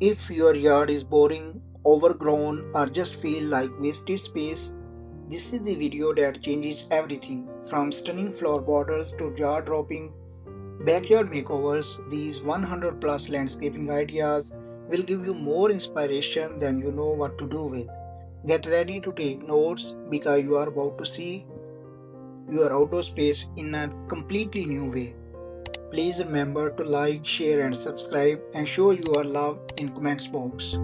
If your yard is boring, overgrown, or just feel like wasted space, this is the video that changes everything. From stunning floor borders to jaw-dropping backyard makeovers, these 100 plus landscaping ideas will give you more inspiration than you know what to do with. Get ready to take notes because you are about to see your outdoor space in a completely new way. Please remember to like, share and subscribe and show your love in comments box.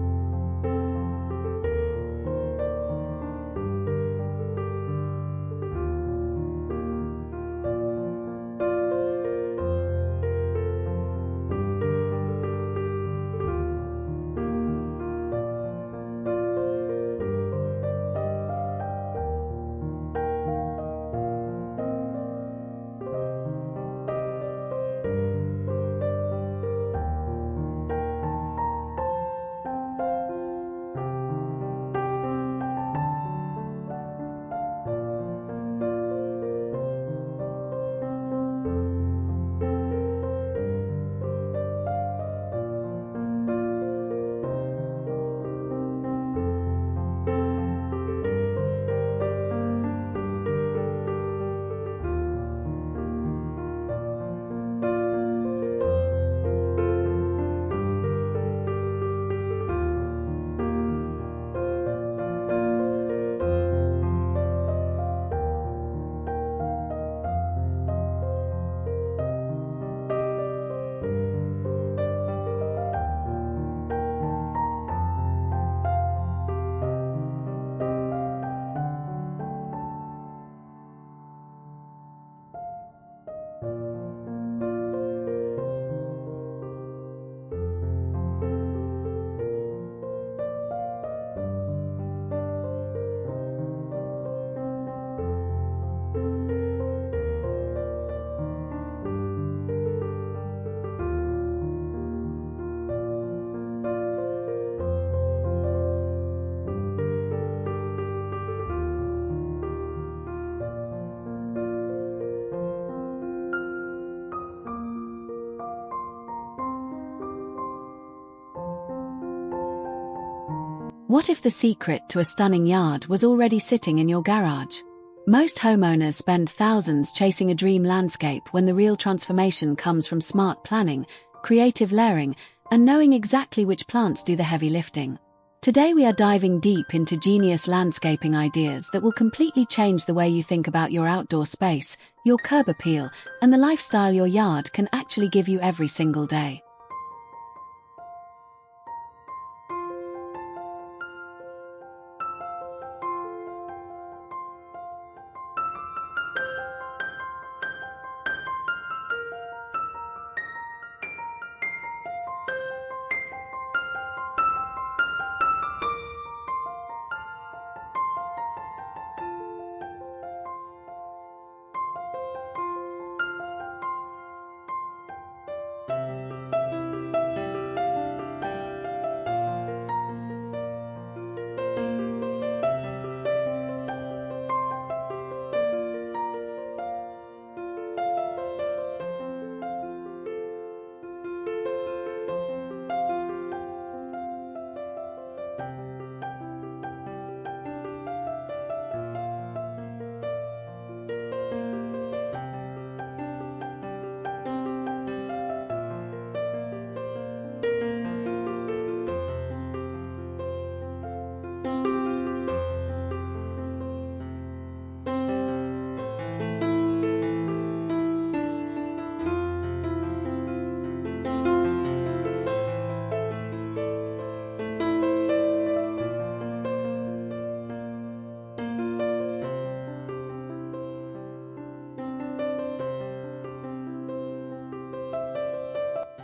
What if the secret to a stunning yard was already sitting in your garage? Most homeowners spend thousands chasing a dream landscape when the real transformation comes from smart planning, creative layering, and knowing exactly which plants do the heavy lifting. Today we are diving deep into genius landscaping ideas that will completely change the way you think about your outdoor space, your curb appeal, and the lifestyle your yard can actually give you every single day.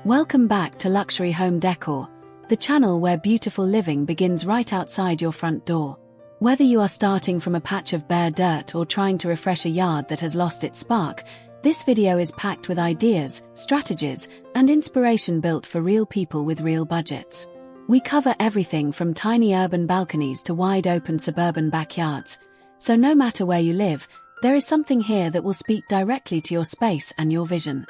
Welcome back to Luxury Home Decor, the channel where beautiful living begins right outside your front door. Whether you are starting from a patch of bare dirt or trying to refresh a yard that has lost its spark, this video is packed with ideas, strategies, and inspiration built for real people with real budgets. We cover everything from tiny urban balconies to wide-open suburban backyards, so no matter where you live, there is something here that will speak directly to your space and your vision.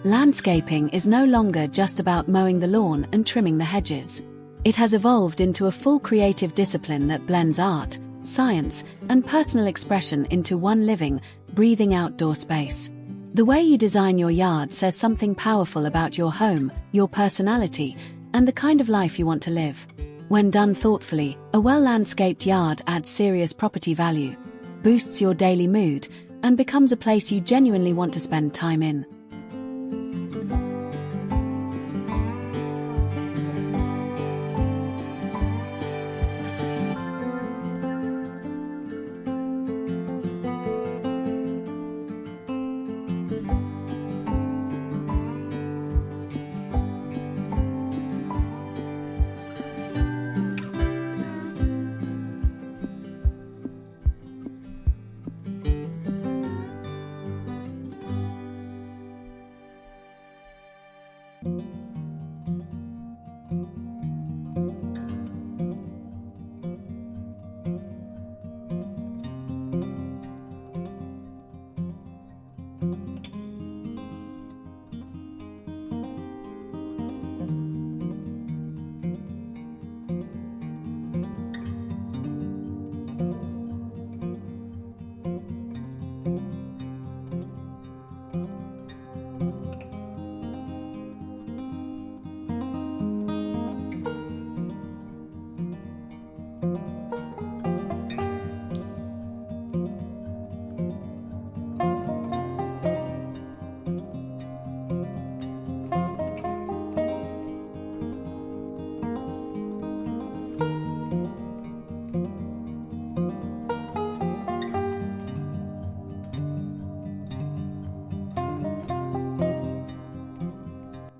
Landscaping is no longer just about mowing the lawn and trimming the hedges. It has evolved into a full creative discipline that blends art, science, and personal expression into one living, breathing outdoor space. The way you design your yard says something powerful about your home, your personality, and the kind of life you want to live. When done thoughtfully, a well-landscaped yard adds serious property value, boosts your daily mood, and becomes a place you genuinely want to spend time in.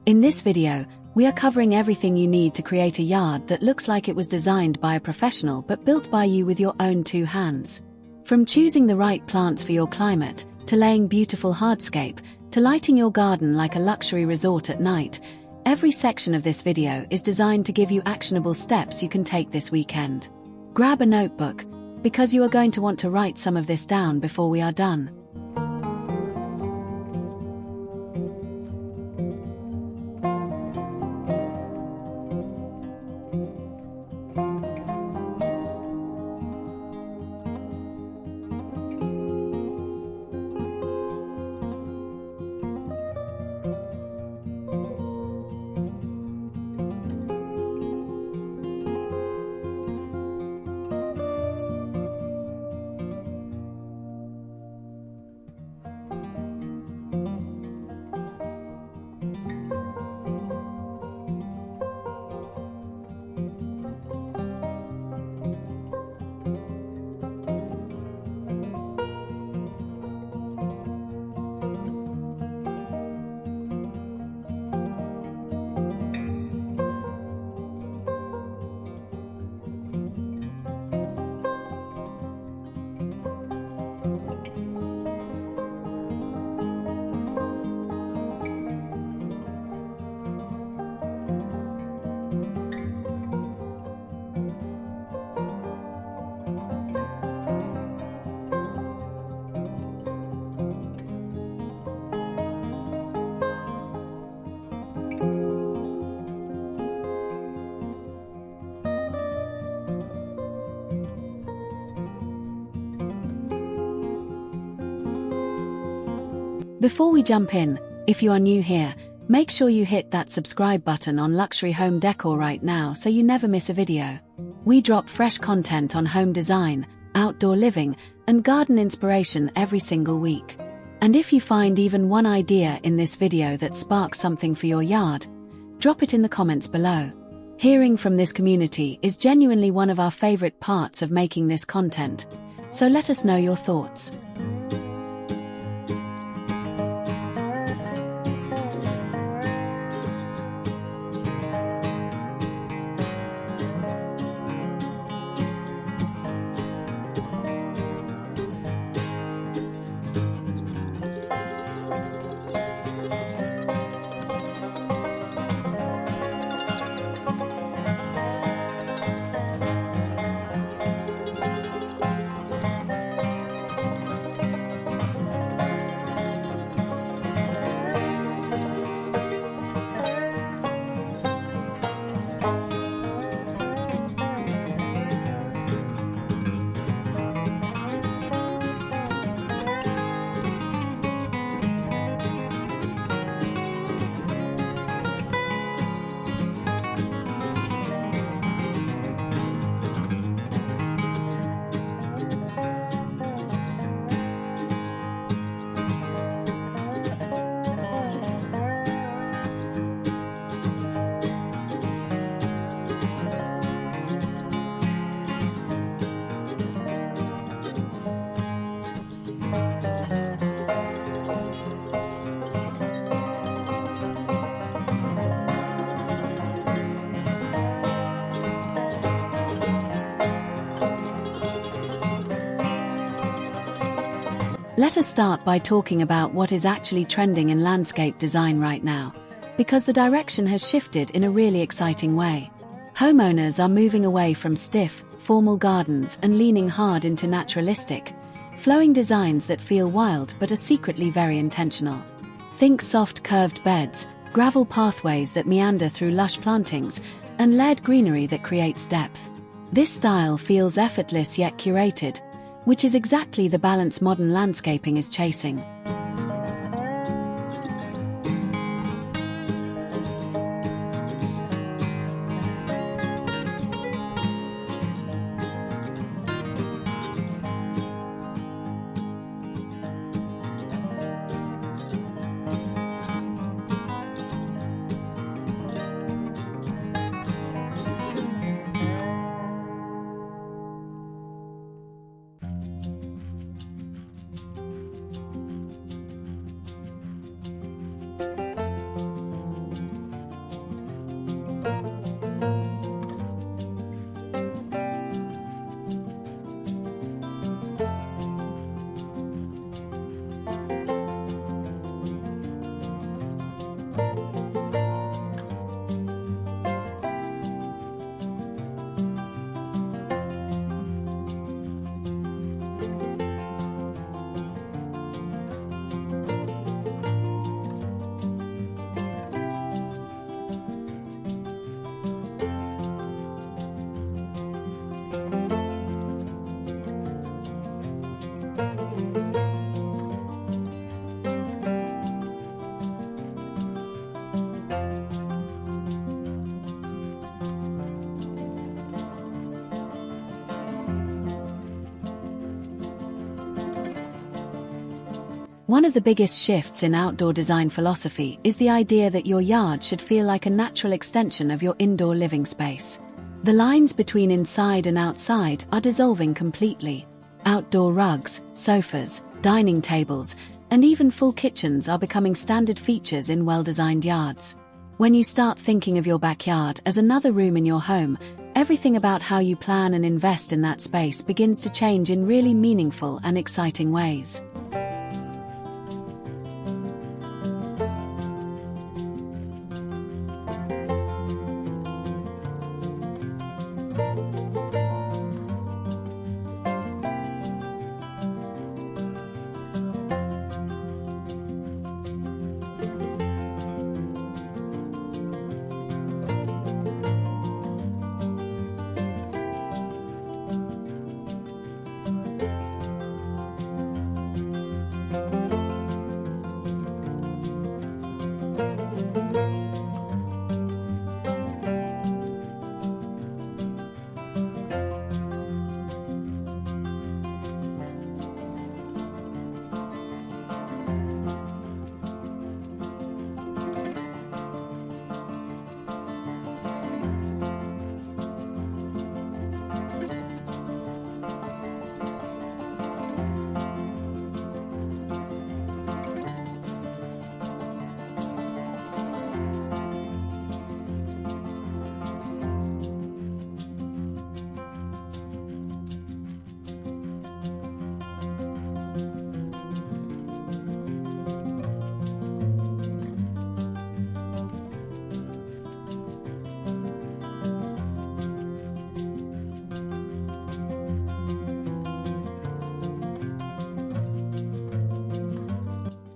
In this video, we are covering everything you need to create a yard that looks like it was designed by a professional but built by you with your own two hands. From choosing the right plants for your climate, to laying beautiful hardscape, to lighting your garden like a luxury resort at night, every section of this video is designed to give you actionable steps you can take this weekend. Grab a notebook, because you are going to want to write some of this down before we are done. Before we jump in, if you are new here, make sure you hit that subscribe button on Luxury Home Decor right now so you never miss a video. We drop fresh content on home design, outdoor living, and garden inspiration every single week. And if you find even one idea in this video that sparks something for your yard, drop it in the comments below. Hearing from this community is genuinely one of our favorite parts of making this content, so let us know your thoughts. Let us start by talking about what is actually trending in landscape design right now, because the direction has shifted in a really exciting way. Homeowners are moving away from stiff, formal gardens and leaning hard into naturalistic, flowing designs that feel wild but are secretly very intentional. Think soft curved beds, gravel pathways that meander through lush plantings, and layered greenery that creates depth. This style feels effortless yet curated, which is exactly the balance modern landscaping is chasing. One of the biggest shifts in outdoor design philosophy is the idea that your yard should feel like a natural extension of your indoor living space. The lines between inside and outside are dissolving completely. Outdoor rugs, sofas, dining tables, and even full kitchens are becoming standard features in well-designed yards. When you start thinking of your backyard as another room in your home, everything about how you plan and invest in that space begins to change in really meaningful and exciting ways.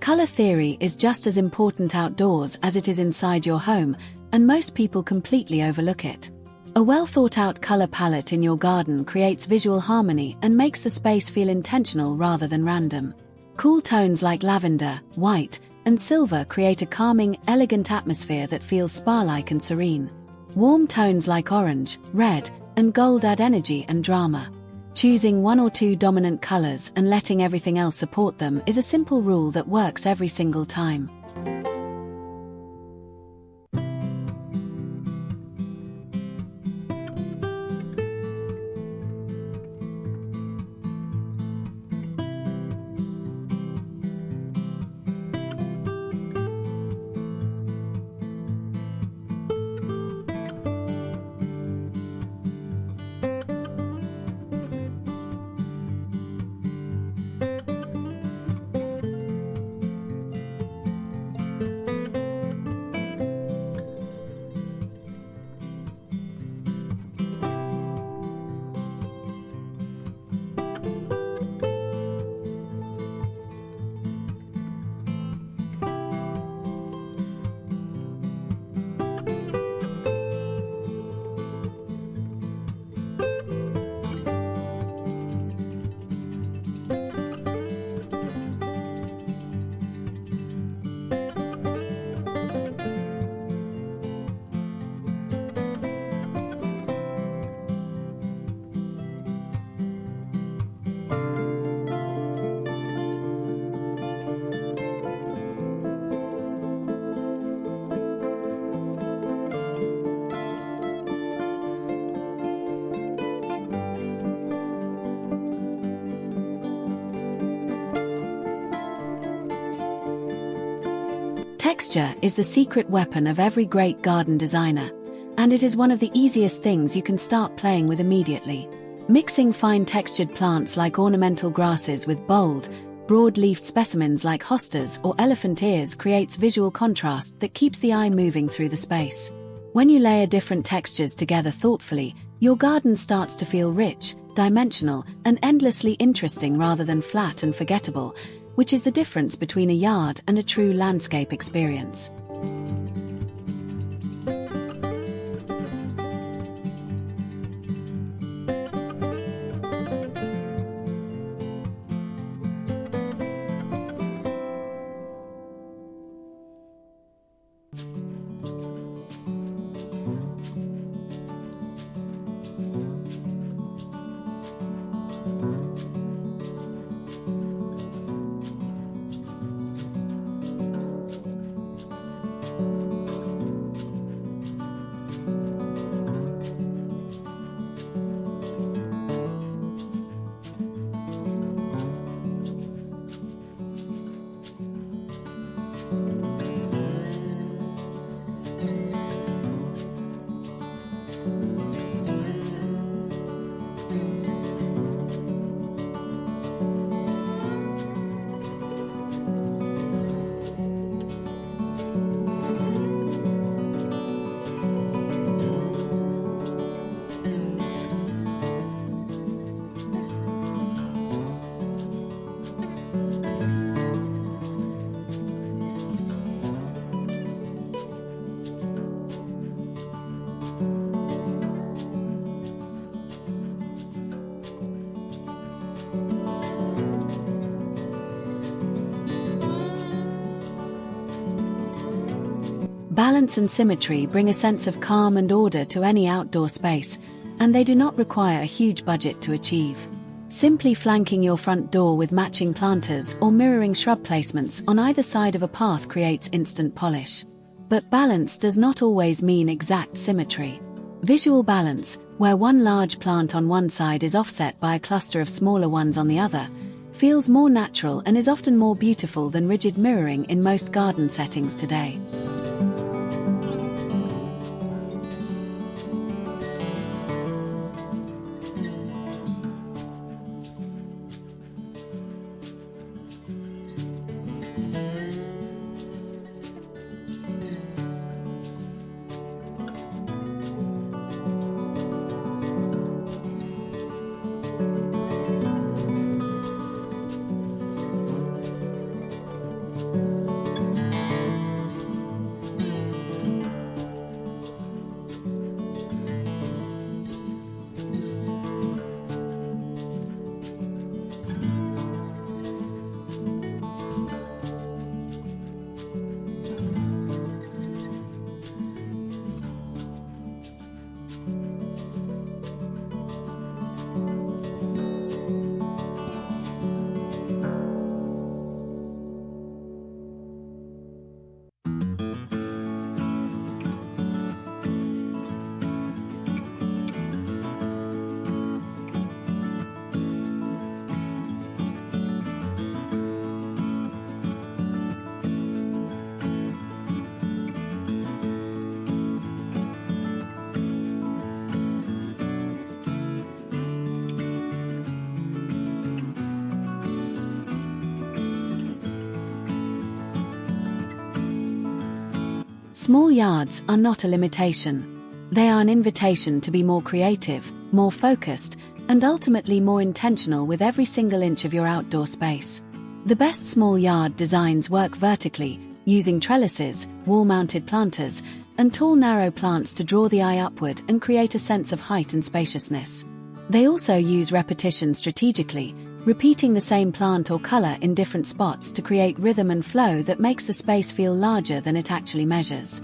Color theory is just as important outdoors as it is inside your home, and most people completely overlook it. A well-thought-out color palette in your garden creates visual harmony and makes the space feel intentional rather than random. Cool tones like lavender, white, and silver create a calming, elegant atmosphere that feels spa-like and serene. Warm tones like orange, red, and gold add energy and drama. Choosing one or two dominant colors and letting everything else support them is a simple rule that works every single time. Texture is the secret weapon of every great garden designer, and it is one of the easiest things you can start playing with immediately. Mixing fine textured plants like ornamental grasses with bold, broad-leafed specimens like hostas or elephant ears creates visual contrast that keeps the eye moving through the space. When you layer different textures together thoughtfully, your garden starts to feel rich, dimensional, and endlessly interesting rather than flat and forgettable, which is the difference between a yard and a true landscape experience. Balance and symmetry bring a sense of calm and order to any outdoor space, and they do not require a huge budget to achieve. Simply flanking your front door with matching planters or mirroring shrub placements on either side of a path creates instant polish. But balance does not always mean exact symmetry. Visual balance, where one large plant on one side is offset by a cluster of smaller ones on the other, feels more natural and is often more beautiful than rigid mirroring in most garden settings today. Small yards are not a limitation. They are an invitation to be more creative, more focused, and ultimately more intentional with every single inch of your outdoor space. The best small yard designs work vertically, using trellises, wall-mounted planters, and tall narrow plants to draw the eye upward and create a sense of height and spaciousness. They also use repetition strategically, repeating the same plant or color in different spots to create rhythm and flow that makes the space feel larger than it actually measures.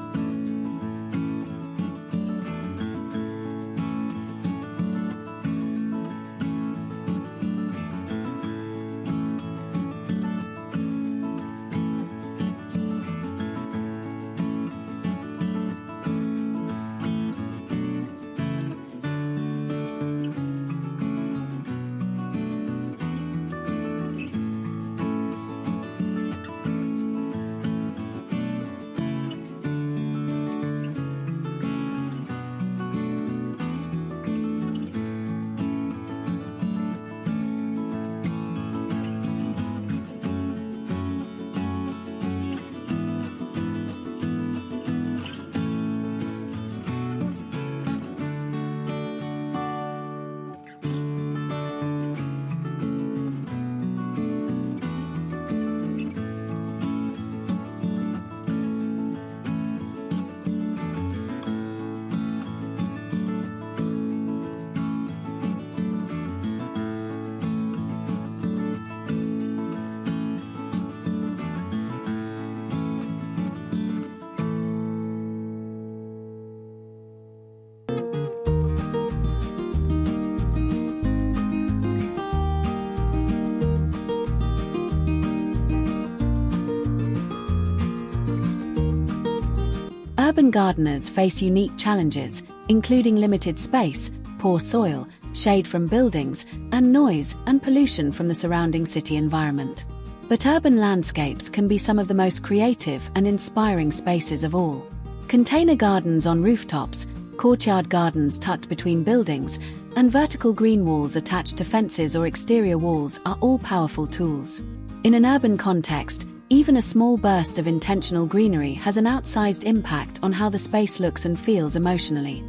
urban gardeners face unique challenges, including limited space, poor soil, shade from buildings, and noise and pollution from the surrounding city environment. But urban landscapes can be some of the most creative and inspiring spaces of all. Container gardens on rooftops, courtyard gardens tucked between buildings, and vertical green walls attached to fences or exterior walls are all powerful tools. In an urban context, even a small burst of intentional greenery has an outsized impact on how the space looks and feels emotionally.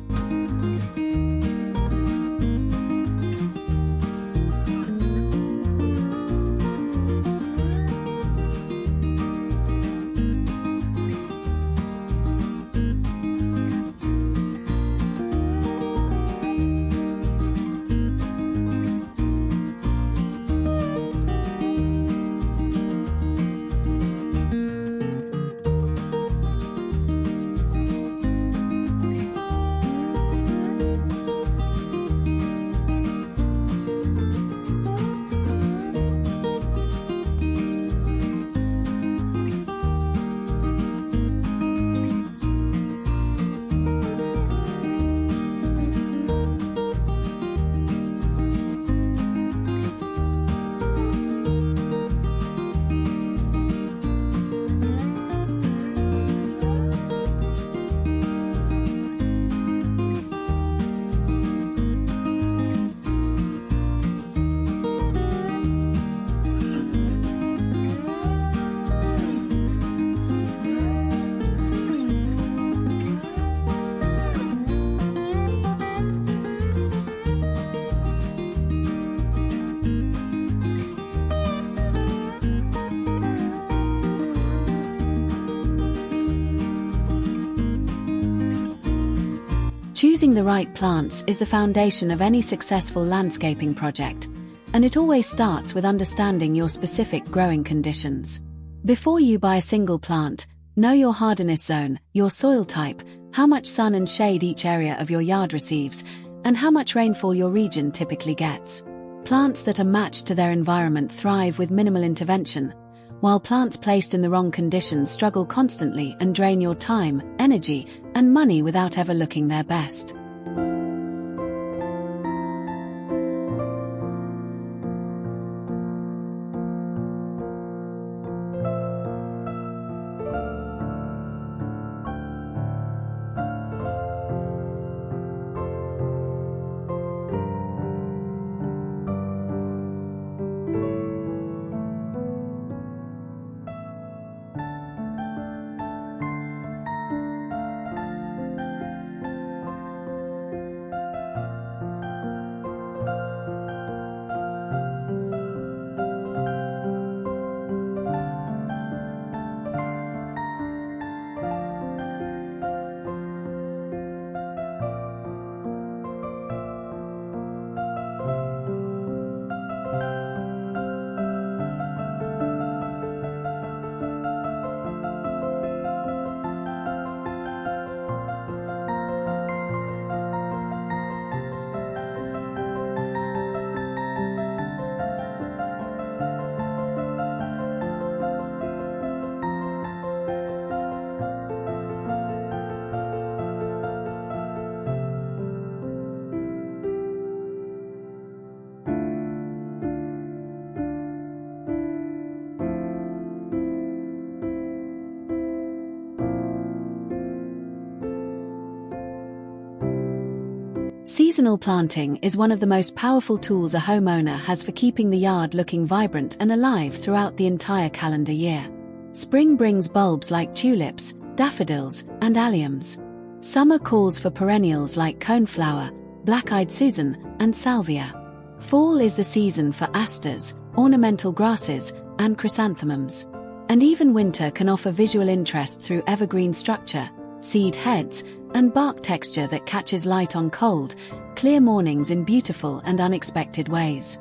Choosing the right plants is the foundation of any successful landscaping project, and it always starts with understanding your specific growing conditions. Before you buy a single plant, know your hardiness zone, your soil type, how much sun and shade each area of your yard receives, and how much rainfall your region typically gets. Plants that are matched to their environment thrive with minimal intervention, while plants placed in the wrong conditions struggle constantly and drain your time, energy, and money without ever looking their best. Seasonal planting is one of the most powerful tools a homeowner has for keeping the yard looking vibrant and alive throughout the entire calendar year. Spring brings bulbs like tulips, daffodils, and alliums. Summer calls for perennials like coneflower, black-eyed Susan, and salvia. Fall is the season for asters, ornamental grasses, and chrysanthemums. And even winter can offer visual interest through evergreen structure, seed heads, and bark texture that catches light on cold, clear mornings in beautiful and unexpected ways.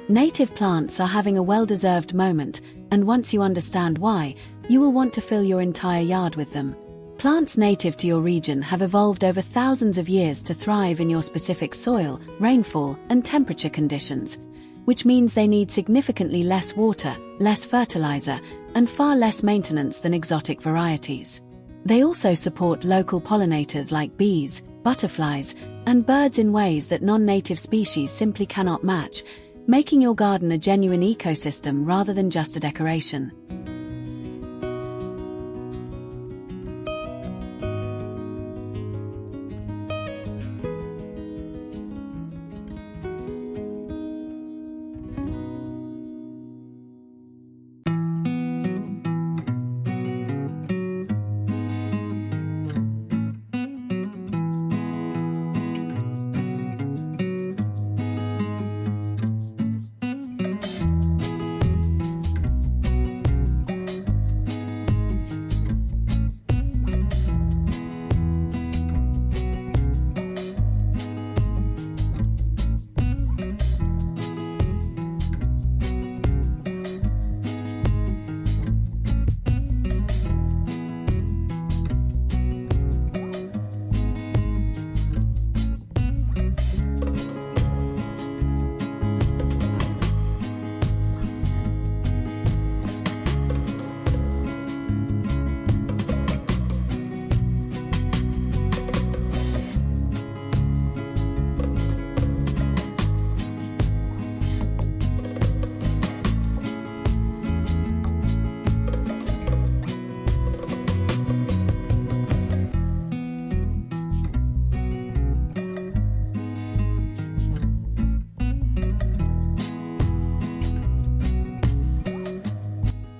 Native plants are having a well-deserved moment, and once you understand why, you will want to fill your entire yard with them. Plants native to your region have evolved over thousands of years to thrive in your specific soil, rainfall, and temperature conditions, which means they need significantly less water, less fertilizer, and far less maintenance than exotic varieties. They also support local pollinators like bees, butterflies, and birds in ways that non-native species simply cannot match, making your garden a genuine ecosystem rather than just a decoration.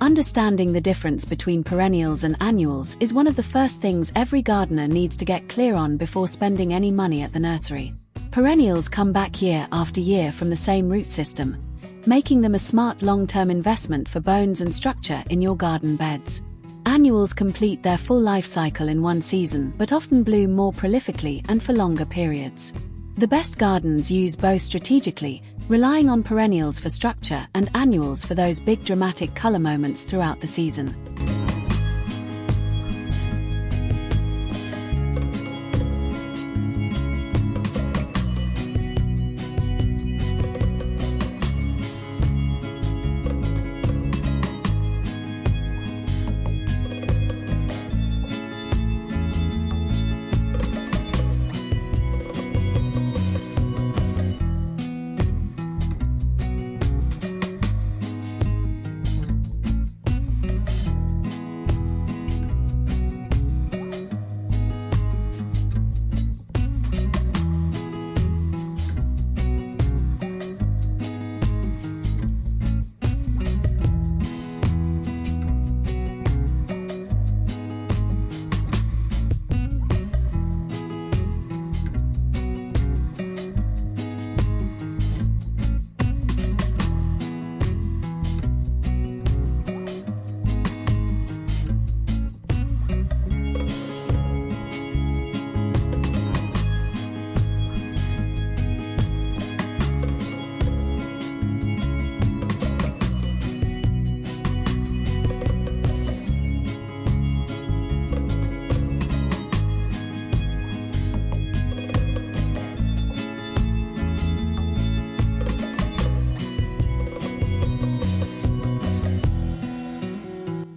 Understanding the difference between perennials and annuals is one of the first things every gardener needs to get clear on before spending any money at the nursery. Perennials come back year after year from the same root system, making them a smart long-term investment for bones and structure in your garden beds. Annuals complete their full life cycle in one season but often bloom more prolifically and for longer periods. The best gardens use both strategically, relying on perennials for structure and annuals for those big dramatic color moments throughout the season.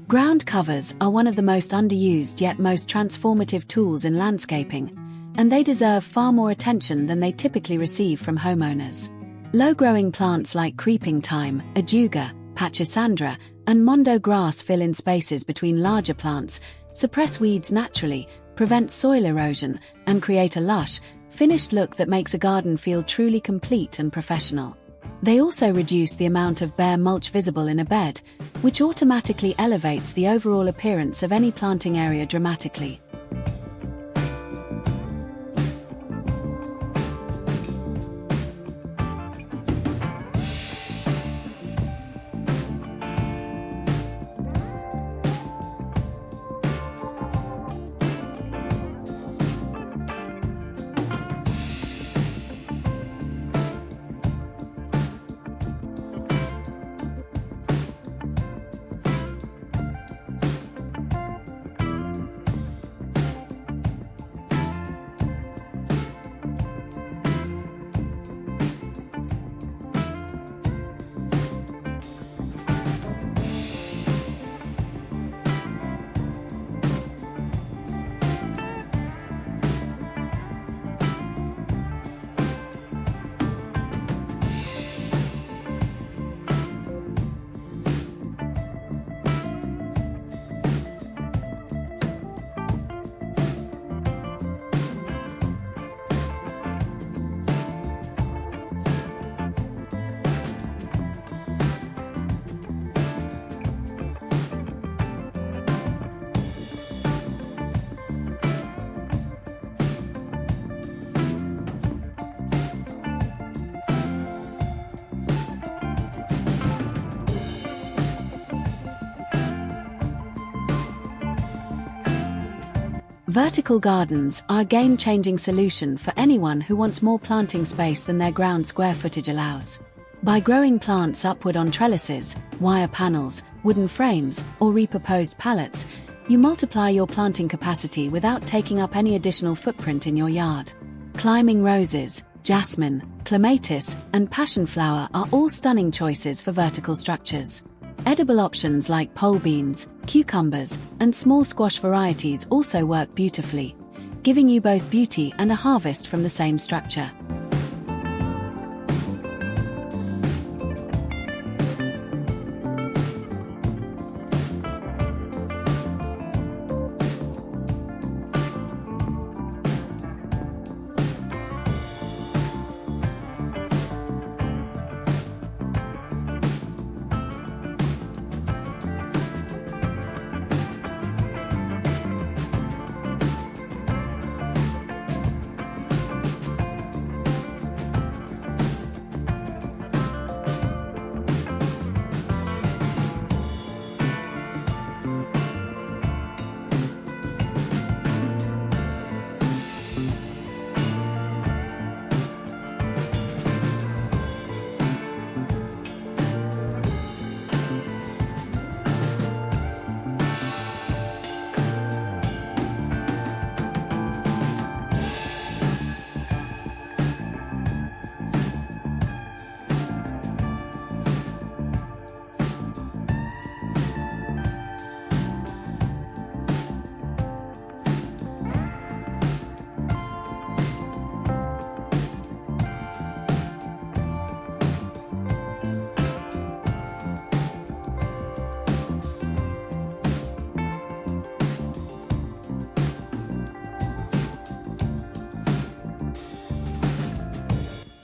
Ground covers are one of the most underused yet most transformative tools in landscaping, and they deserve far more attention than they typically receive from homeowners. Low-growing plants like creeping thyme, ajuga, pachysandra, and mondo grass fill in spaces between larger plants, suppress weeds naturally, prevent soil erosion, and create a lush, finished look that makes a garden feel truly complete and professional. They also reduce the amount of bare mulch visible in a bed, which automatically elevates the overall appearance of any planting area dramatically. Vertical gardens are a game-changing solution for anyone who wants more planting space than their ground square footage allows. By growing plants upward on trellises, wire panels, wooden frames, or repurposed pallets, you multiply your planting capacity without taking up any additional footprint in your yard. Climbing roses, jasmine, clematis, and passion flower are all stunning choices for vertical structures. Edible options like pole beans, cucumbers, and small squash varieties also work beautifully, giving you both beauty and a harvest from the same structure.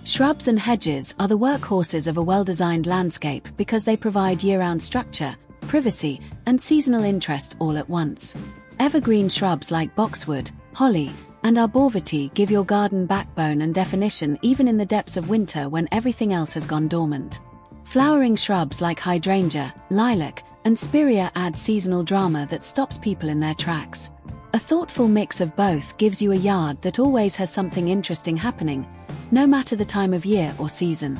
Shrubs and hedges are the workhorses of a well-designed landscape because they provide year-round structure, privacy, and seasonal interest all at once. Evergreen shrubs like boxwood, holly, and arborvitae give your garden backbone and definition even in the depths of winter when everything else has gone dormant. Flowering shrubs like hydrangea, lilac, and spirea add seasonal drama that stops people in their tracks. A thoughtful mix of both gives you a yard that always has something interesting happening, no matter the time of year or season.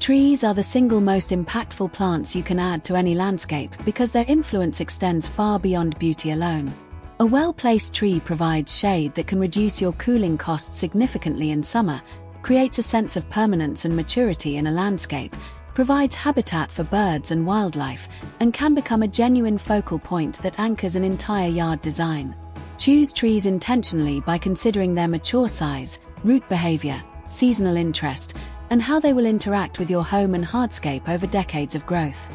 Trees are the single most impactful plants you can add to any landscape because their influence extends far beyond beauty alone. A well-placed tree provides shade that can reduce your cooling costs significantly in summer, creates a sense of permanence and maturity in a landscape, provides habitat for birds and wildlife, and can become a genuine focal point that anchors an entire yard design. Choose trees intentionally by considering their mature size, root behavior, seasonal interest, and how they will interact with your home and hardscape over decades of growth.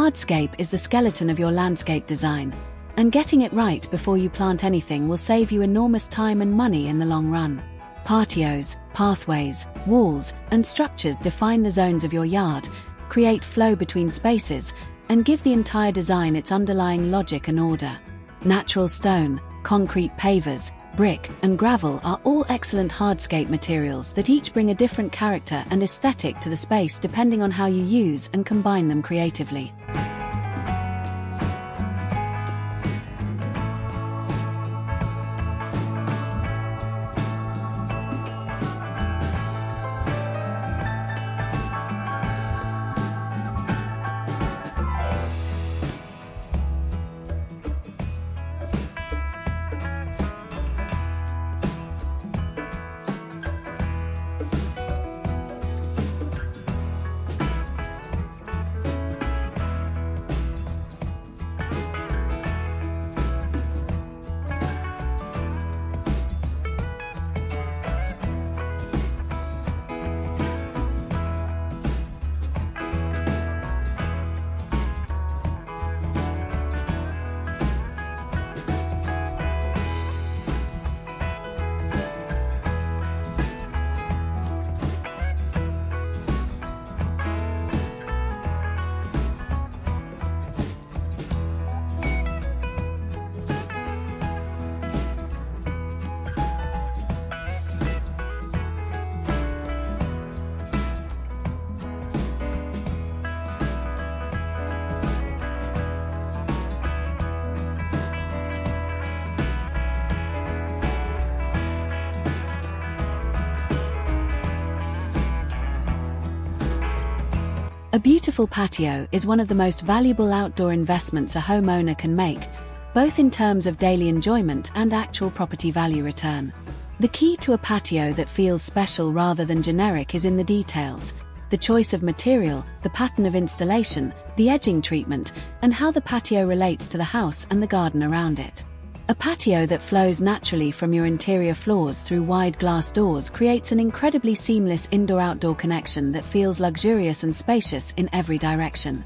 Hardscape is the skeleton of your landscape design, and getting it right before you plant anything will save you enormous time and money in the long run. Patios, pathways, walls, and structures define the zones of your yard, create flow between spaces, and give the entire design its underlying logic and order. Natural stone, concrete pavers, brick, and gravel are all excellent hardscape materials that each bring a different character and aesthetic to the space depending on how you use and combine them creatively. A beautiful patio is one of the most valuable outdoor investments a homeowner can make, both in terms of daily enjoyment and actual property value return. The key to a patio that feels special rather than generic is in the details: the choice of material, the pattern of installation, the edging treatment, and how the patio relates to the house and the garden around it. A patio that flows naturally from your interior floors through wide glass doors creates an incredibly seamless indoor-outdoor connection that feels luxurious and spacious in every direction.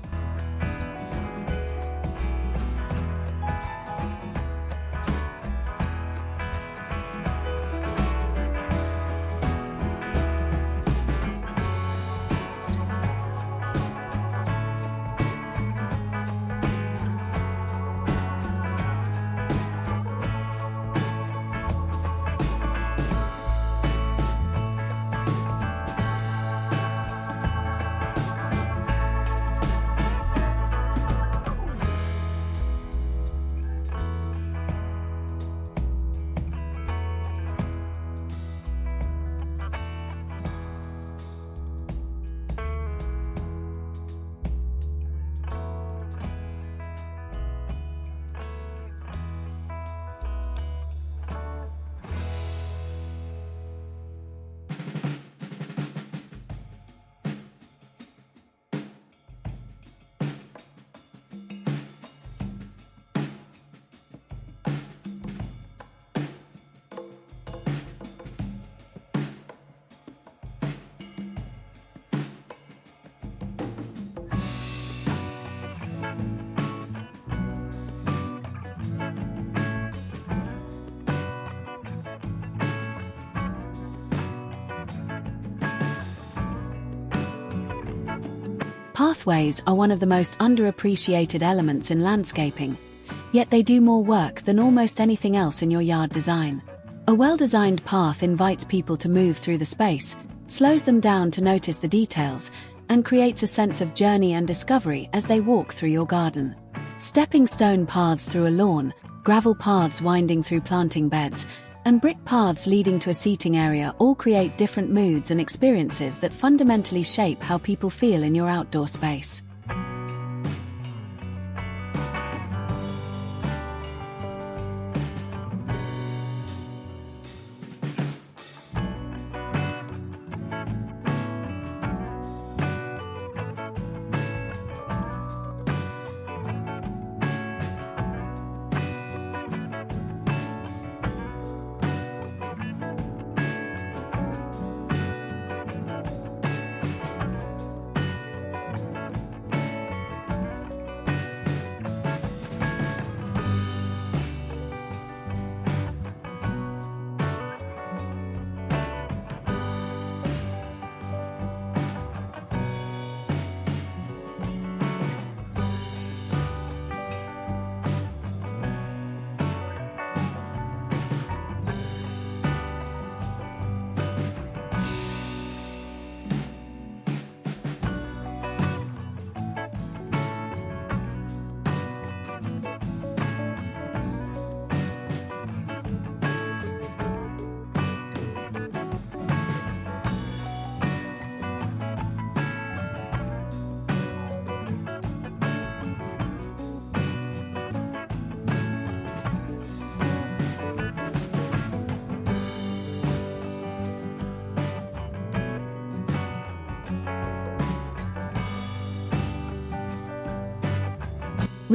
Pathways are one of the most underappreciated elements in landscaping, yet they do more work than almost anything else in your yard design. A well-designed path invites people to move through the space, slows them down to notice the details, and creates a sense of journey and discovery as they walk through your garden. Stepping stone paths through a lawn, gravel paths winding through planting beds, and brick paths leading to a seating area all create different moods and experiences that fundamentally shape how people feel in your outdoor space.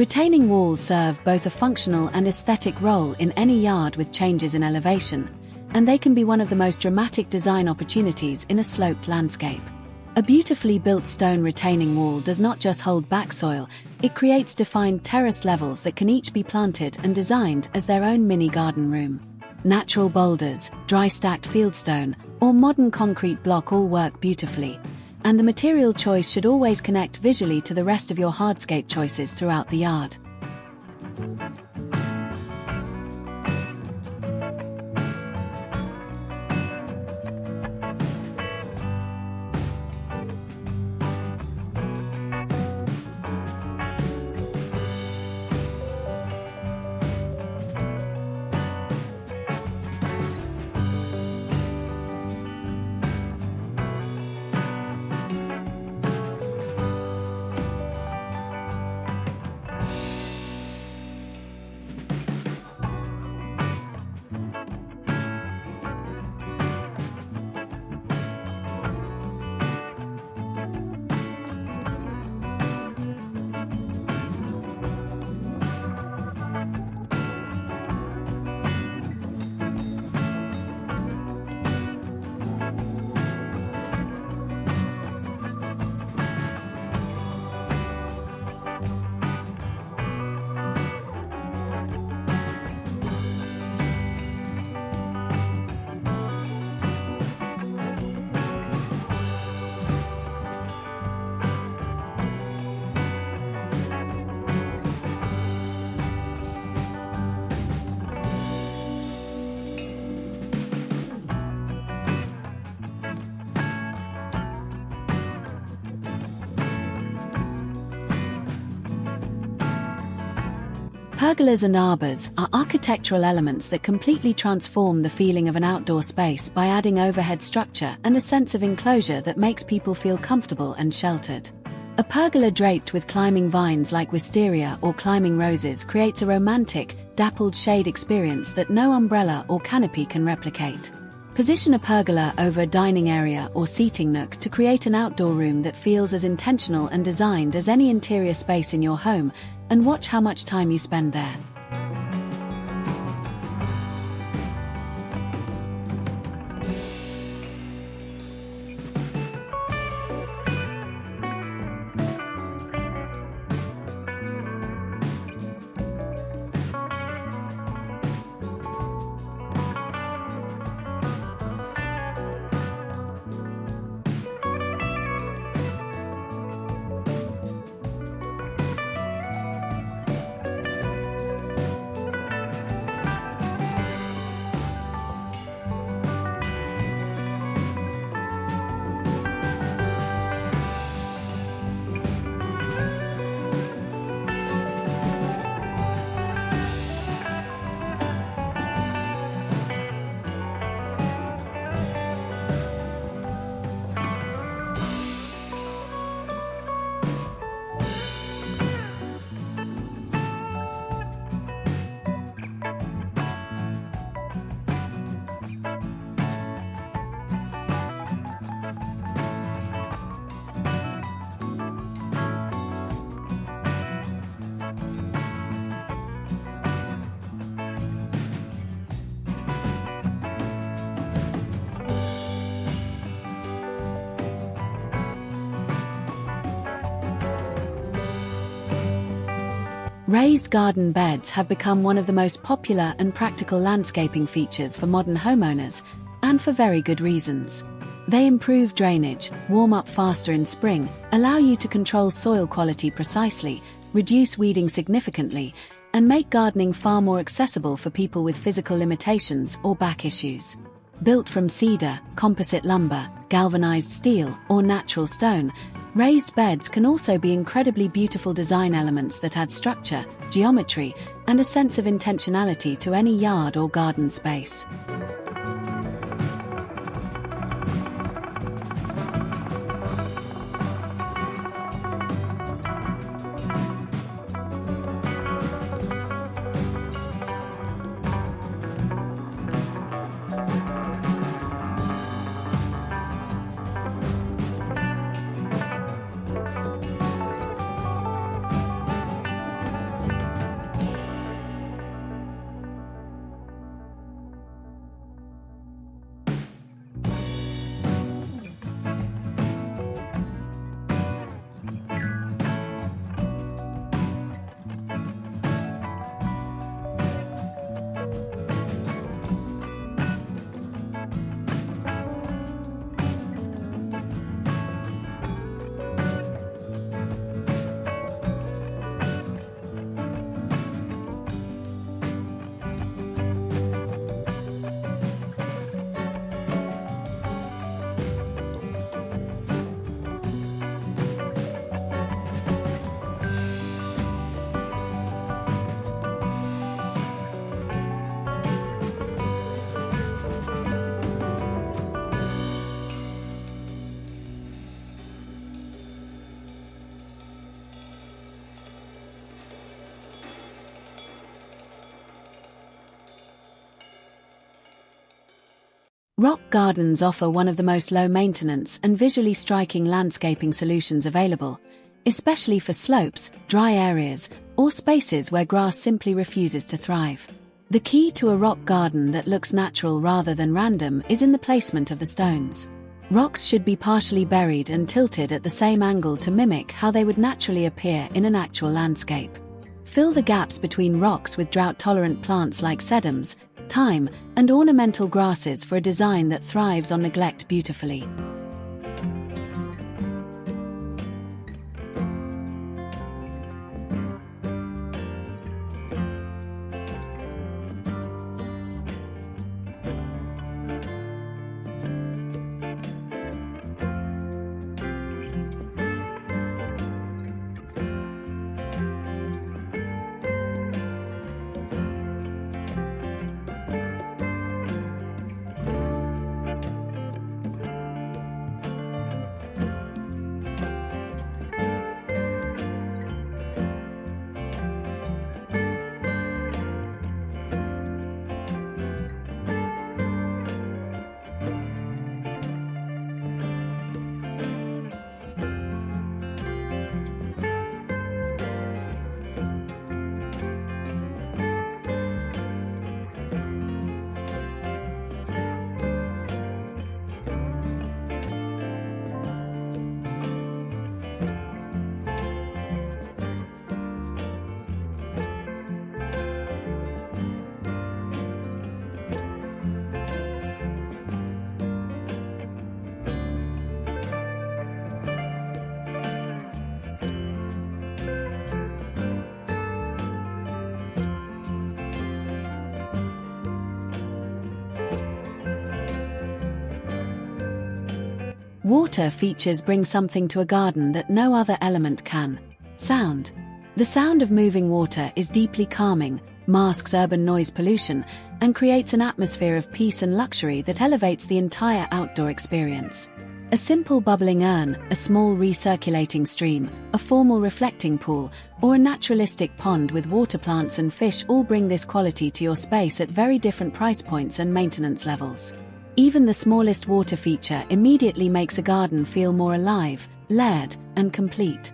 Retaining walls serve both a functional and aesthetic role in any yard with changes in elevation, and they can be one of the most dramatic design opportunities in a sloped landscape. A beautifully built stone retaining wall does not just hold back soil, it creates defined terraced levels that can each be planted and designed as their own mini garden room. Natural boulders, dry stacked fieldstone, or modern concrete block all work beautifully, and the material choice should always connect visually to the rest of your hardscape choices throughout the yard. Pergolas and arbors are architectural elements that completely transform the feeling of an outdoor space by adding overhead structure and a sense of enclosure that makes people feel comfortable and sheltered. A pergola draped with climbing vines like wisteria or climbing roses creates a romantic, dappled shade experience that no umbrella or canopy can replicate. Position a pergola over a dining area or seating nook to create an outdoor room that feels as intentional and designed as any interior space in your home, and watch how much time you spend there. Raised garden beds have become one of the most popular and practical landscaping features for modern homeowners, and for very good reasons. They improve drainage, warm up faster in spring, allow you to control soil quality precisely, reduce weeding significantly, and make gardening far more accessible for people with physical limitations or back issues. Built from cedar, composite lumber, galvanized steel, or natural stone, raised beds can also be incredibly beautiful design elements that add structure, geometry, and a sense of intentionality to any yard or garden space. Rock gardens offer one of the most low-maintenance and visually striking landscaping solutions available, especially for slopes, dry areas, or spaces where grass simply refuses to thrive. The key to a rock garden that looks natural rather than random is in the placement of the stones. Rocks should be partially buried and tilted at the same angle to mimic how they would naturally appear in an actual landscape. Fill the gaps between rocks with drought-tolerant plants like sedums, thyme, and ornamental grasses for a design that thrives on neglect beautifully. Water features bring something to a garden that no other element can: sound. The sound of moving water is deeply calming, masks urban noise pollution, and creates an atmosphere of peace and luxury that elevates the entire outdoor experience. A simple bubbling urn, a small recirculating stream, a formal reflecting pool, or a naturalistic pond with water plants and fish all bring this quality to your space at very different price points and maintenance levels. Even the smallest water feature immediately makes a garden feel more alive, layered, and complete.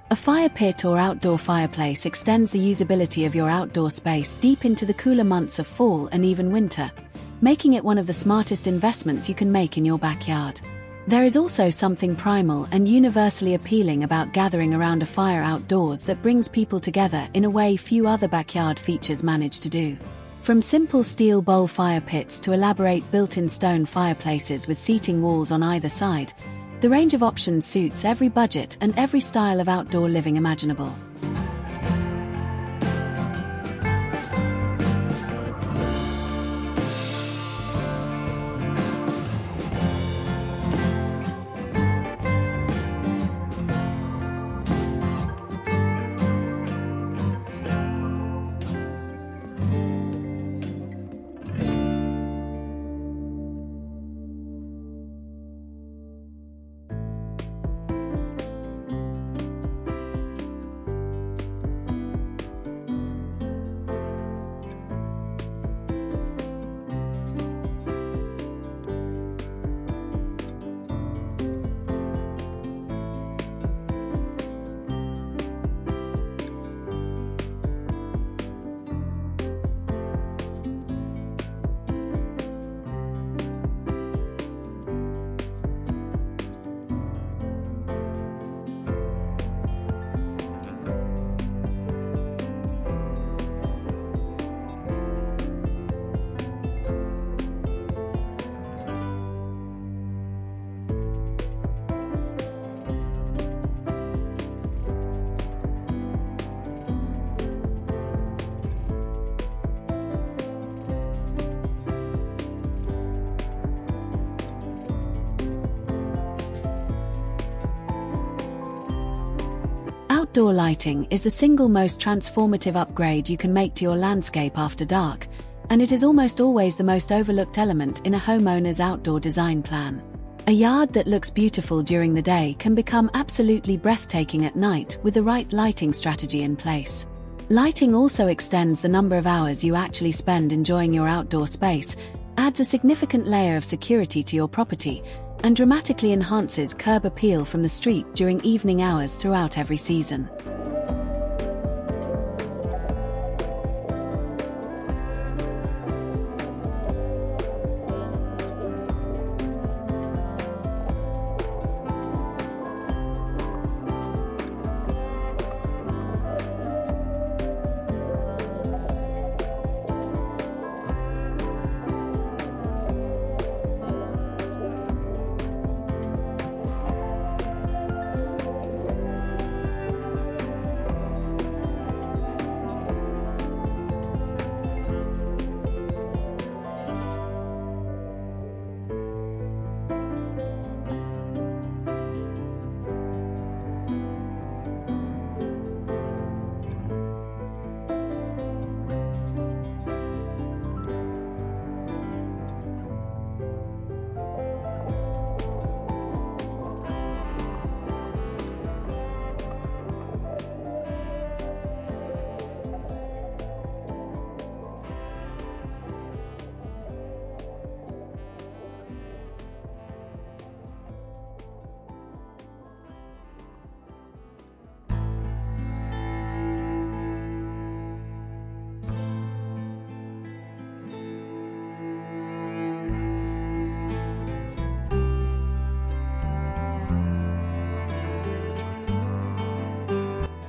A fire pit or outdoor fireplace extends the usability of your outdoor space deep into the cooler months of fall and even winter, making it one of the smartest investments you can make in your backyard. There is also something primal and universally appealing about gathering around a fire outdoors that brings people together in a way few other backyard features manage to do. From simple steel bowl fire pits to elaborate built-in stone fireplaces with seating walls on either side, the range of options suits every budget and every style of outdoor living imaginable. Outdoor lighting is the single most transformative upgrade you can make to your landscape after dark, and it is almost always the most overlooked element in a homeowner's outdoor design plan. A yard that looks beautiful during the day can become absolutely breathtaking at night with the right lighting strategy in place. Lighting also extends the number of hours you actually spend enjoying your outdoor space, adds a significant layer of security to your property, and dramatically enhances curb appeal from the street during evening hours throughout every season.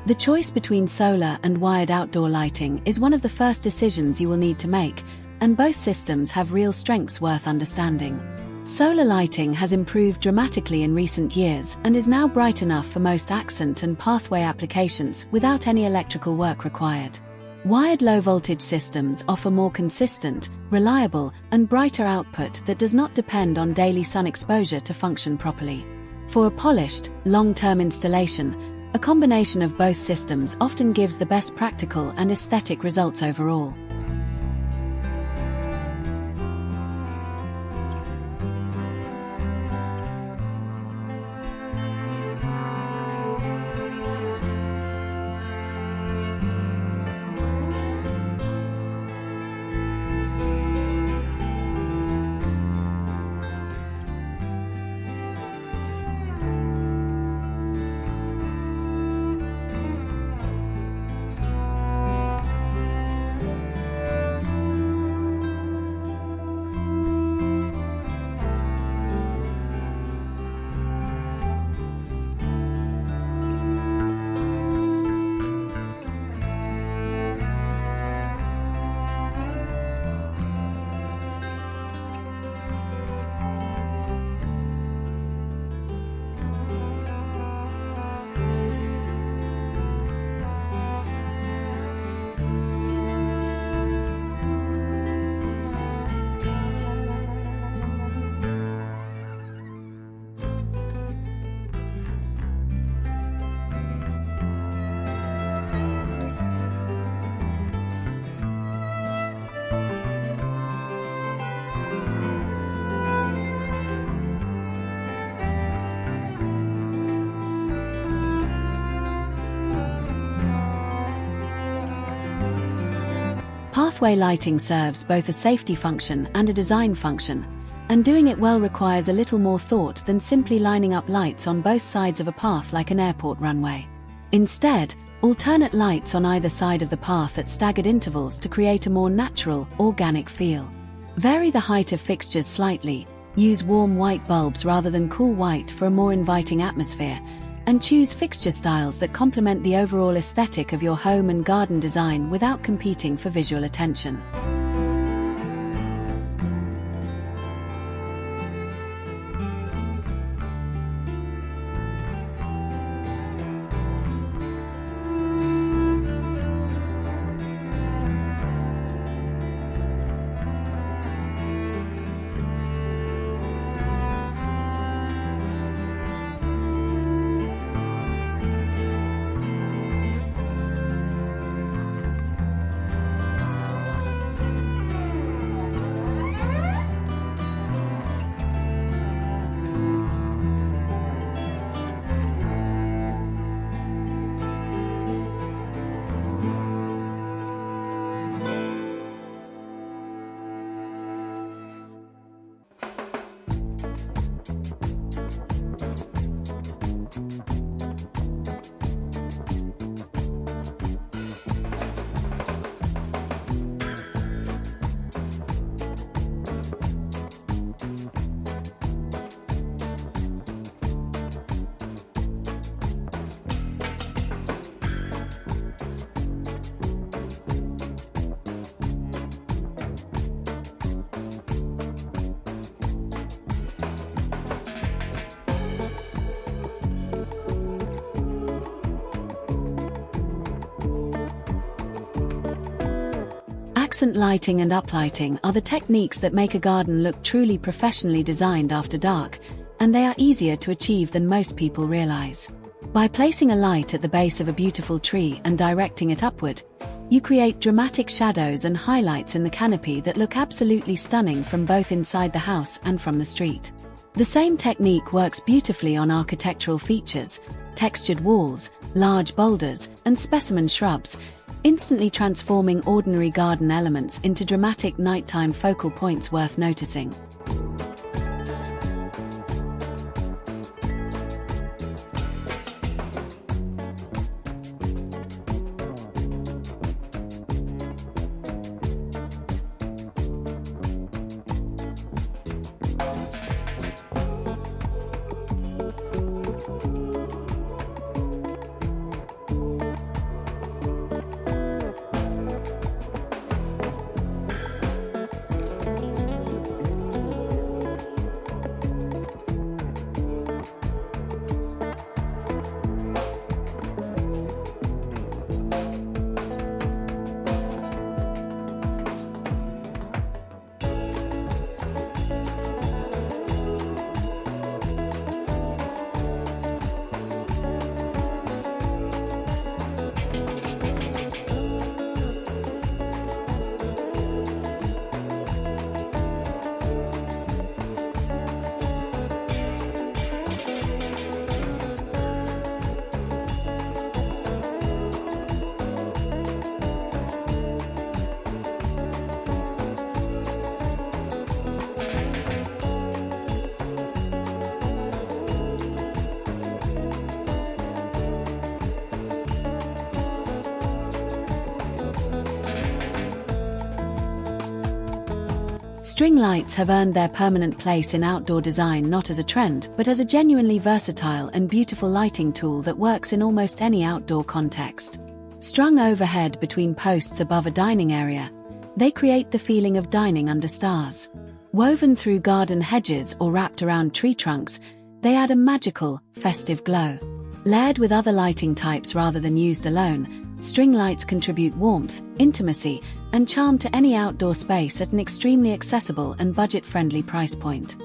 The choice between solar and wired outdoor lighting is one of the first decisions you will need to make, and both systems have real strengths worth understanding. Solar lighting has improved dramatically in recent years and is now bright enough for most accent and pathway applications without any electrical work required. Wired low-voltage systems offer more consistent, reliable, and brighter output that does not depend on daily sun exposure to function properly. For a polished, long-term installation, a combination of both systems often gives the best practical and aesthetic results overall. Pathway lighting serves both a safety function and a design function, and doing it well requires a little more thought than simply lining up lights on both sides of a path like an airport runway. Instead, alternate lights on either side of the path at staggered intervals to create a more natural, organic feel. Vary the height of fixtures slightly, use warm white bulbs rather than cool white for a more inviting atmosphere, and choose fixture styles that complement the overall aesthetic of your home and garden design without competing for visual attention. Accent lighting and uplighting are the techniques that make a garden look truly professionally designed after dark, and they are easier to achieve than most people realize. By placing a light at the base of a beautiful tree and directing it upward, you create dramatic shadows and highlights in the canopy that look absolutely stunning from both inside the house and from the street. The same technique works beautifully on architectural features, textured walls, large boulders, and specimen shrubs, instantly transforming ordinary garden elements into dramatic nighttime focal points worth noticing. String lights have earned their permanent place in outdoor design not as a trend but as a genuinely versatile and beautiful lighting tool that works in almost any outdoor context. Strung overhead between posts above a dining area, they create the feeling of dining under stars. Woven through garden hedges or wrapped around tree trunks, they add a magical, festive glow. Layered with other lighting types rather than used alone, string lights contribute warmth, intimacy, and charm to any outdoor space at an extremely accessible and budget-friendly price point.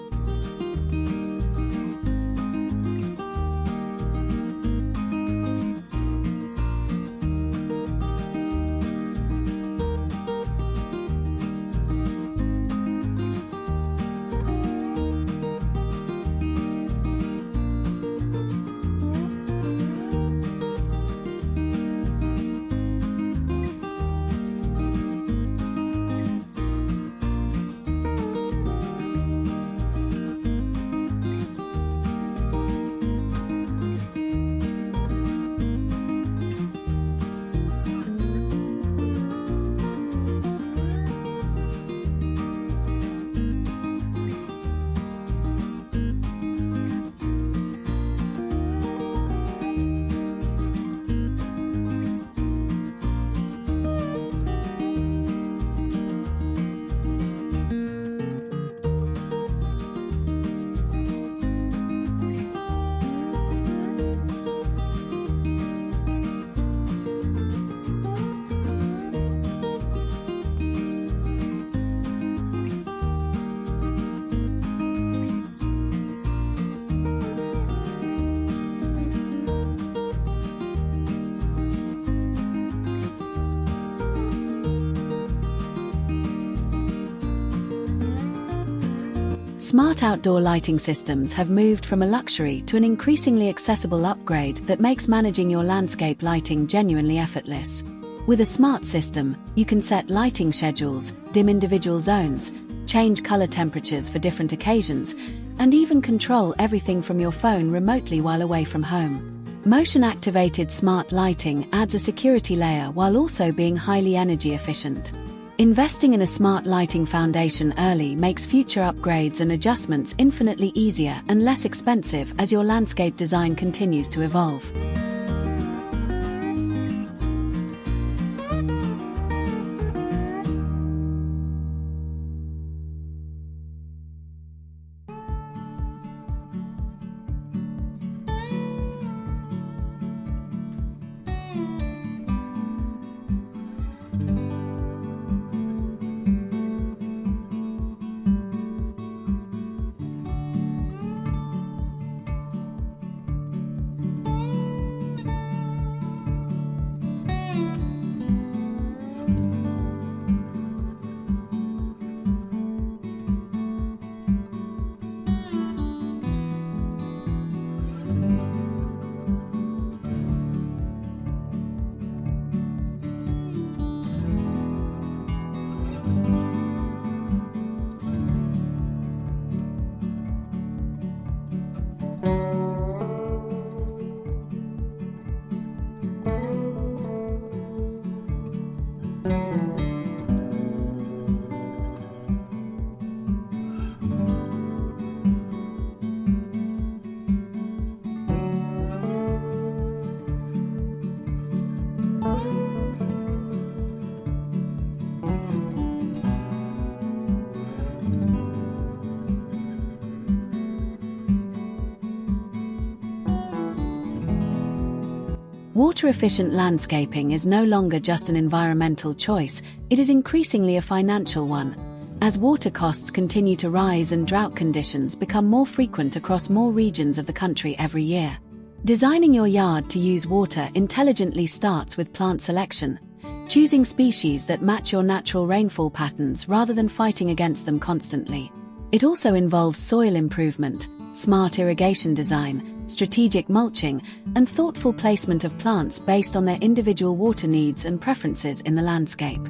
Smart outdoor lighting systems have moved from a luxury to an increasingly accessible upgrade that makes managing your landscape lighting genuinely effortless. With a smart system, you can set lighting schedules, dim individual zones, change color temperatures for different occasions, and even control everything from your phone remotely while away from home. Motion-activated smart lighting adds a security layer while also being highly energy efficient. Investing in a smart lighting foundation early makes future upgrades and adjustments infinitely easier and less expensive as your landscape design continues to evolve. Water-efficient landscaping is no longer just an environmental choice, it is increasingly a financial one. As water costs continue to rise and drought conditions become more frequent across more regions of the country every year. Designing your yard to use water intelligently starts with plant selection, choosing species that match your natural rainfall patterns rather than fighting against them constantly. It also involves soil improvement, smart irrigation design, strategic mulching, and thoughtful placement of plants based on their individual water needs and preferences in the landscape.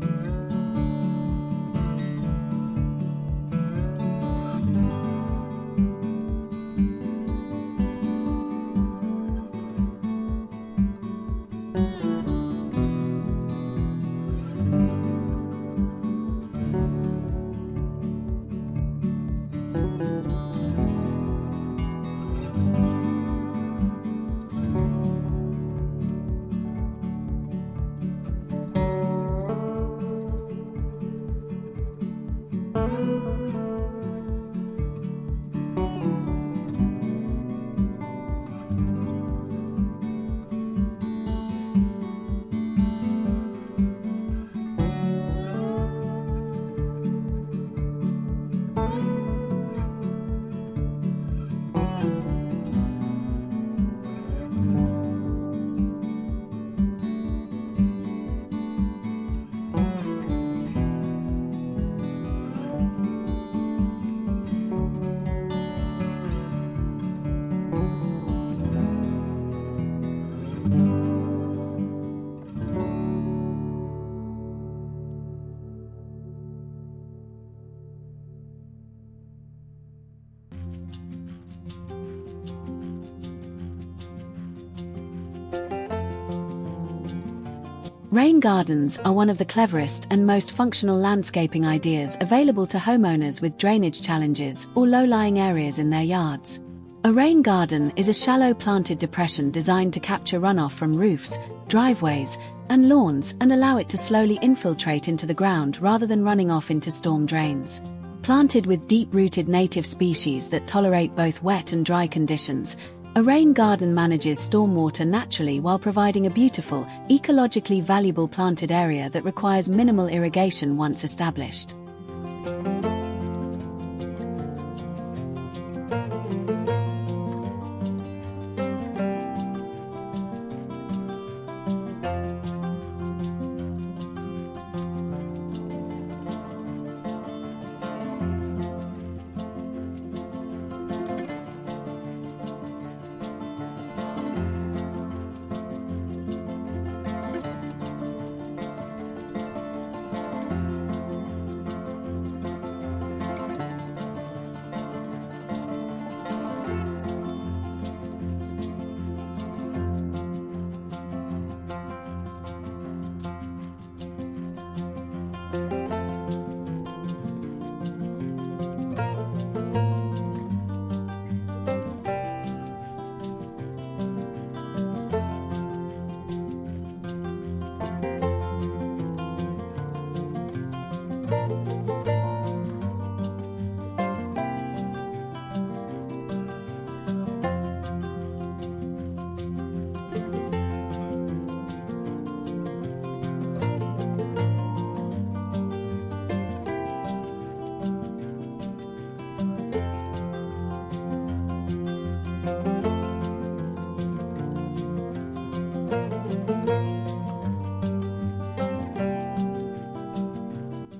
Rain gardens are one of the cleverest and most functional landscaping ideas available to homeowners with drainage challenges or low-lying areas in their yards. A rain garden is a shallow planted depression designed to capture runoff from roofs, driveways, and lawns and allow it to slowly infiltrate into the ground rather than running off into storm drains. Planted with deep-rooted native species that tolerate both wet and dry conditions, a rain garden manages stormwater naturally while providing a beautiful, ecologically valuable planted area that requires minimal irrigation once established.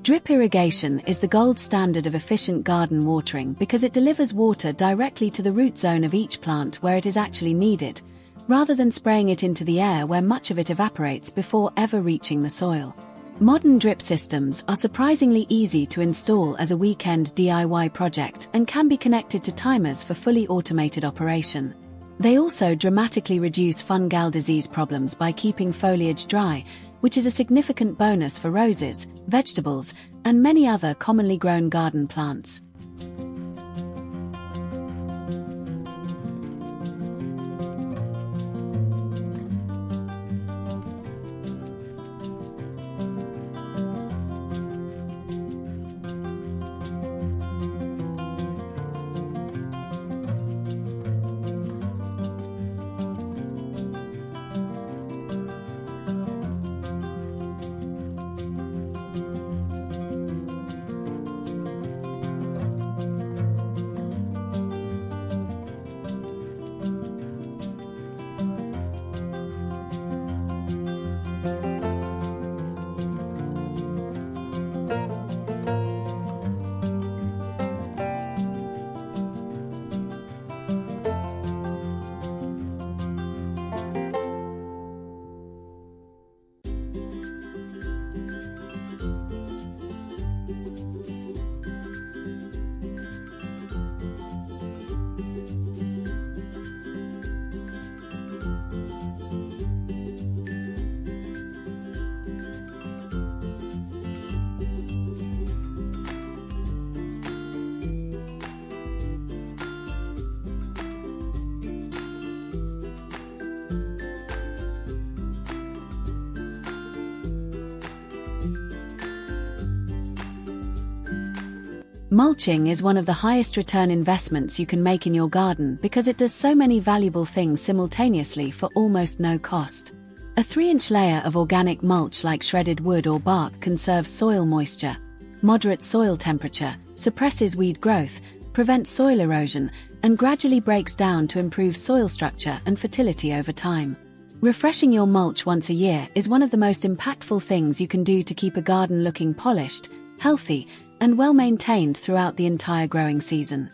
Drip irrigation is the gold standard of efficient garden watering because it delivers water directly to the root zone of each plant where it is actually needed, rather than spraying it into the air where much of it evaporates before ever reaching the soil. Modern drip systems are surprisingly easy to install as a weekend DIY project and can be connected to timers for fully automated operation. They also dramatically reduce fungal disease problems by keeping foliage dry, which is a significant bonus for roses, vegetables, and many other commonly grown garden plants. Mulching is one of the highest return investments you can make in your garden because it does so many valuable things simultaneously for almost no cost. A 3-inch layer of organic mulch like shredded wood or bark conserves soil moisture, moderate soil temperature, suppresses weed growth, prevents soil erosion, and gradually breaks down to improve soil structure and fertility over time. Refreshing your mulch once a year is one of the most impactful things you can do to keep a garden looking polished, healthy, and well maintained throughout the entire growing season.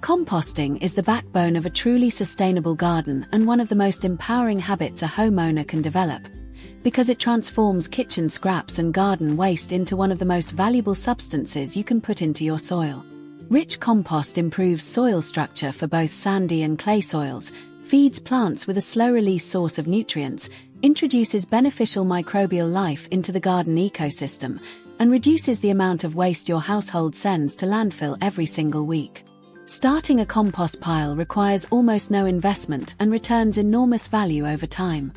Composting is the backbone of a truly sustainable garden and one of the most empowering habits a homeowner can develop, because it transforms kitchen scraps and garden waste into one of the most valuable substances you can put into your soil. Rich compost improves soil structure for both sandy and clay soils, feeds plants with a slow-release source of nutrients, introduces beneficial microbial life into the garden ecosystem, and reduces the amount of waste your household sends to landfill every single week. Starting a compost pile requires almost no investment and returns enormous value over time.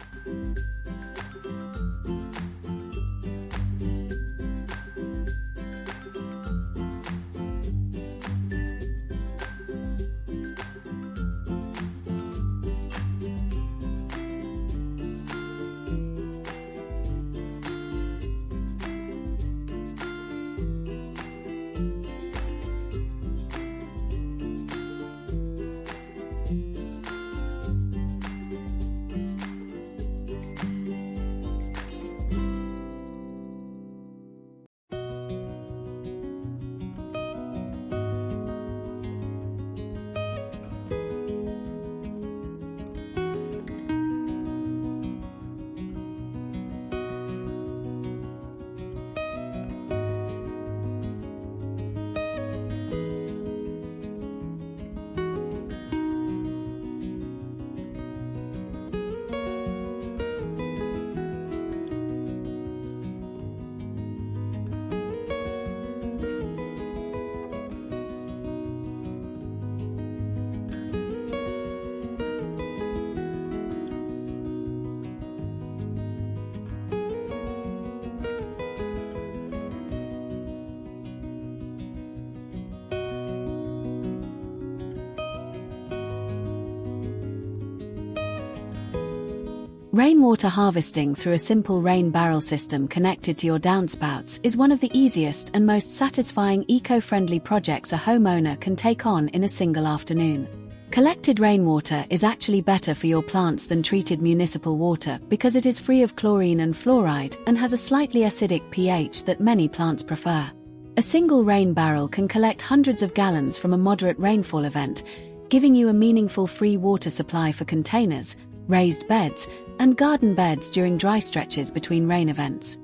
Rainwater harvesting through a simple rain barrel system connected to your downspouts is one of the easiest and most satisfying eco-friendly projects a homeowner can take on in a single afternoon. Collected rainwater is actually better for your plants than treated municipal water because it is free of chlorine and fluoride and has a slightly acidic pH that many plants prefer. A single rain barrel can collect hundreds of gallons from a moderate rainfall event, giving you a meaningful free water supply for containers, raised beds, and garden beds during dry stretches between rain events.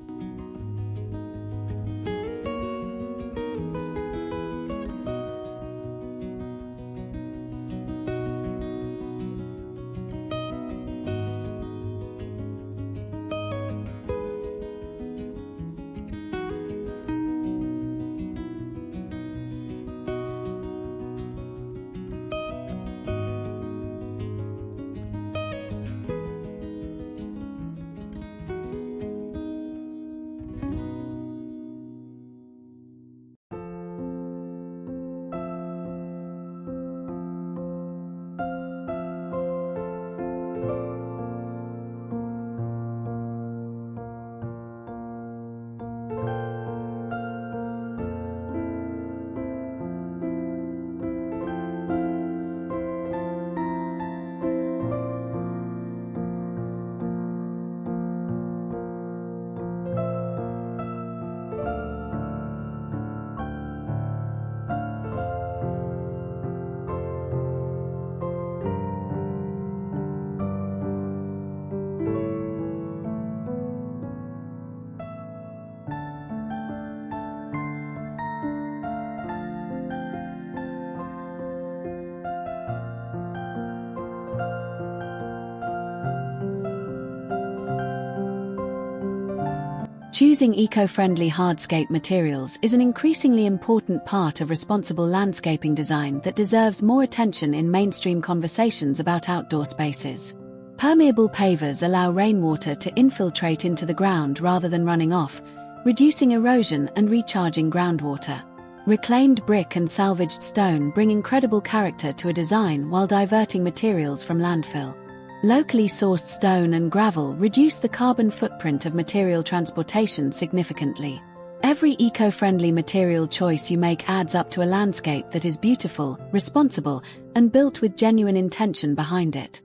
Choosing eco-friendly hardscape materials is an increasingly important part of responsible landscaping design that deserves more attention in mainstream conversations about outdoor spaces. Permeable pavers allow rainwater to infiltrate into the ground rather than running off, reducing erosion and recharging groundwater. Reclaimed brick and salvaged stone bring incredible character to a design while diverting materials from landfill. Locally sourced stone and gravel reduce the carbon footprint of material transportation significantly. Every eco-friendly material choice you make adds up to a landscape that is beautiful, responsible, and built with genuine intention behind it.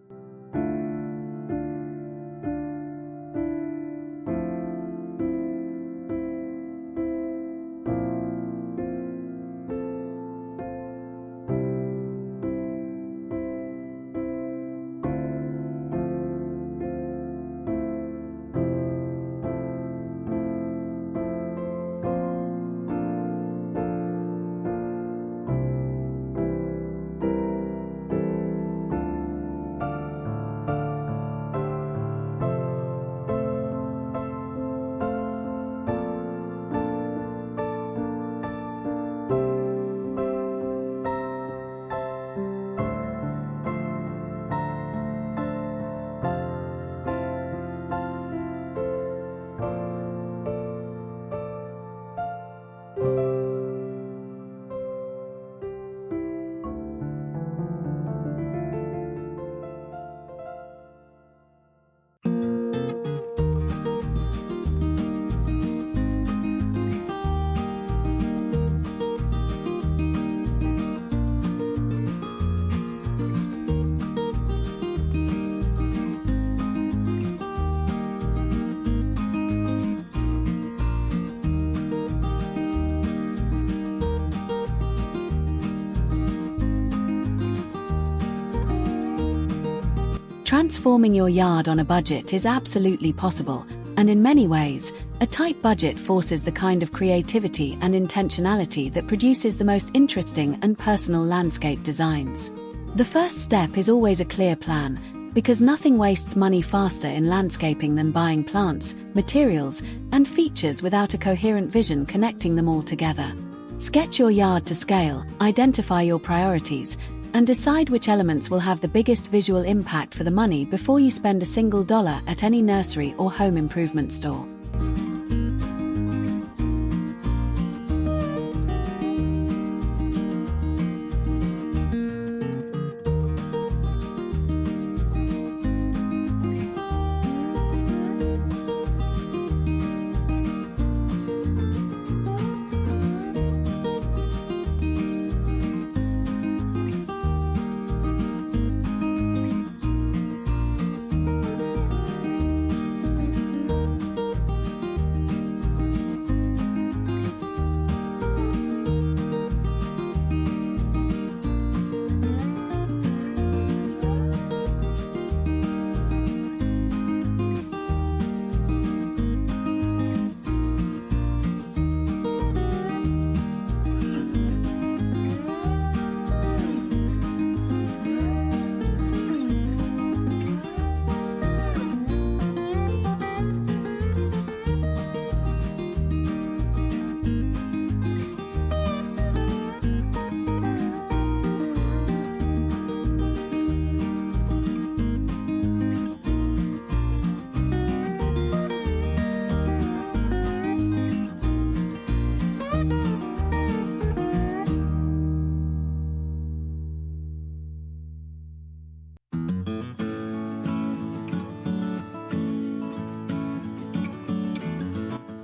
Transforming your yard on a budget is absolutely possible, and in many ways, a tight budget forces the kind of creativity and intentionality that produces the most interesting and personal landscape designs. The first step is always a clear plan, because nothing wastes money faster in landscaping than buying plants, materials, and features without a coherent vision connecting them all together. Sketch your yard to scale, identify your priorities, and decide which elements will have the biggest visual impact for the money before you spend a single dollar at any nursery or home improvement store.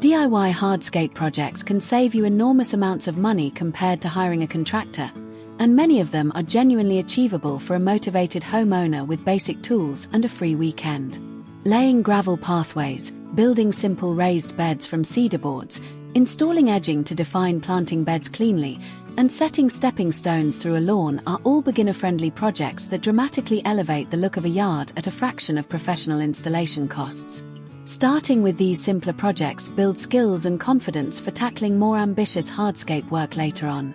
DIY hardscape projects can save you enormous amounts of money compared to hiring a contractor, and many of them are genuinely achievable for a motivated homeowner with basic tools and a free weekend. Laying gravel pathways, building simple raised beds from cedar boards, installing edging to define planting beds cleanly, and setting stepping stones through a lawn are all beginner-friendly projects that dramatically elevate the look of a yard at a fraction of professional installation costs. Starting with these simpler projects builds skills and confidence for tackling more ambitious hardscape work later on.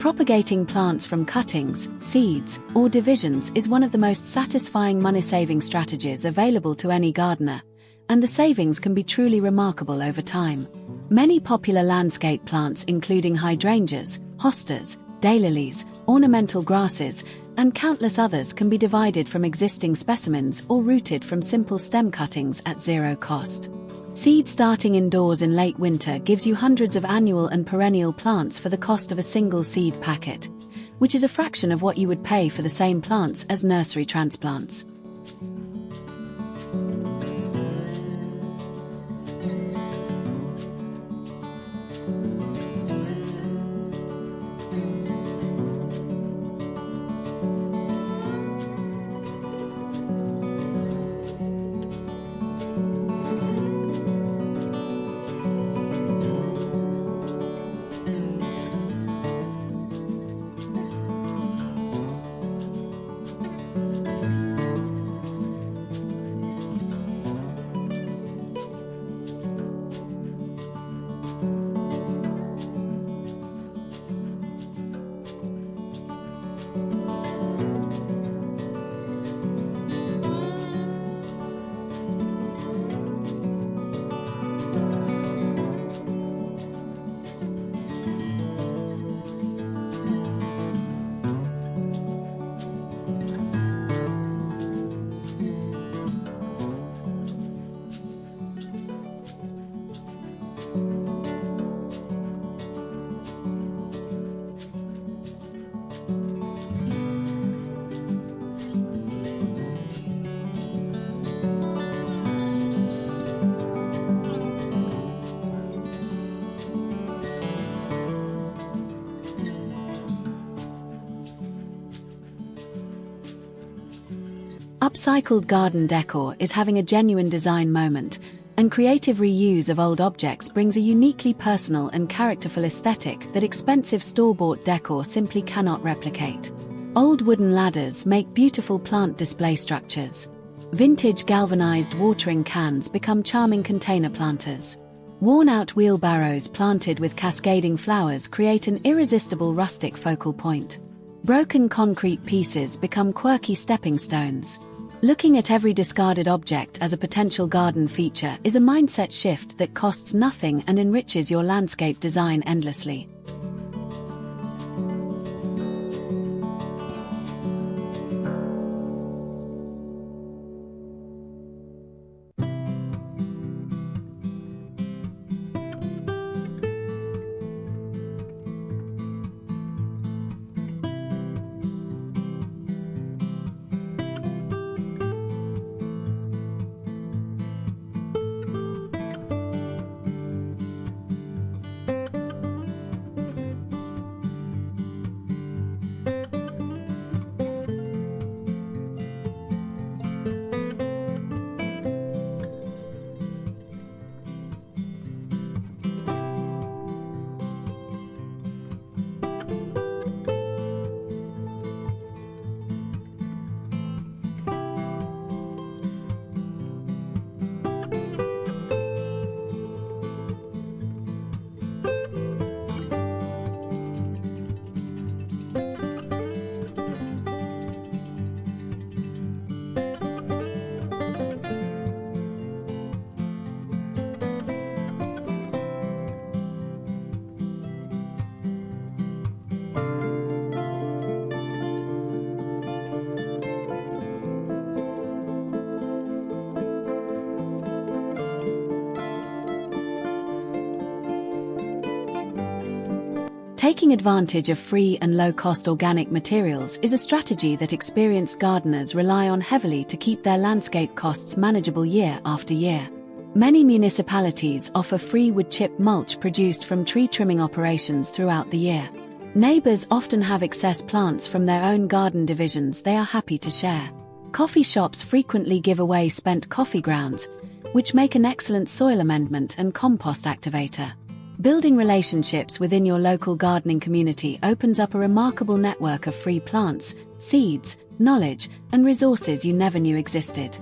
Propagating plants from cuttings, seeds, or divisions is one of the most satisfying money-saving strategies available to any gardener, and the savings can be truly remarkable over time. Many popular landscape plants including hydrangeas, hostas, daylilies, ornamental grasses, and countless others can be divided from existing specimens or rooted from simple stem cuttings at zero cost. Seed starting indoors in late winter gives you hundreds of annual and perennial plants for the cost of a single seed packet, which is a fraction of what you would pay for the same plants as nursery transplants. Upcycled garden decor is having a genuine design moment, and creative reuse of old objects brings a uniquely personal and characterful aesthetic that expensive store-bought decor simply cannot replicate. Old wooden ladders make beautiful plant display structures. Vintage galvanized watering cans become charming container planters. Worn-out wheelbarrows planted with cascading flowers create an irresistible rustic focal point. Broken concrete pieces become quirky stepping stones. Looking at every discarded object as a potential garden feature is a mindset shift that costs nothing and enriches your landscape design endlessly. Taking advantage of free and low-cost organic materials is a strategy that experienced gardeners rely on heavily to keep their landscape costs manageable year after year. Many municipalities offer free wood chip mulch produced from tree trimming operations throughout the year. Neighbors often have excess plants from their own garden divisions they are happy to share. Coffee shops frequently give away spent coffee grounds, which make an excellent soil amendment and compost activator. Building relationships within your local gardening community opens up a remarkable network of free plants, seeds, knowledge, and resources you never knew existed.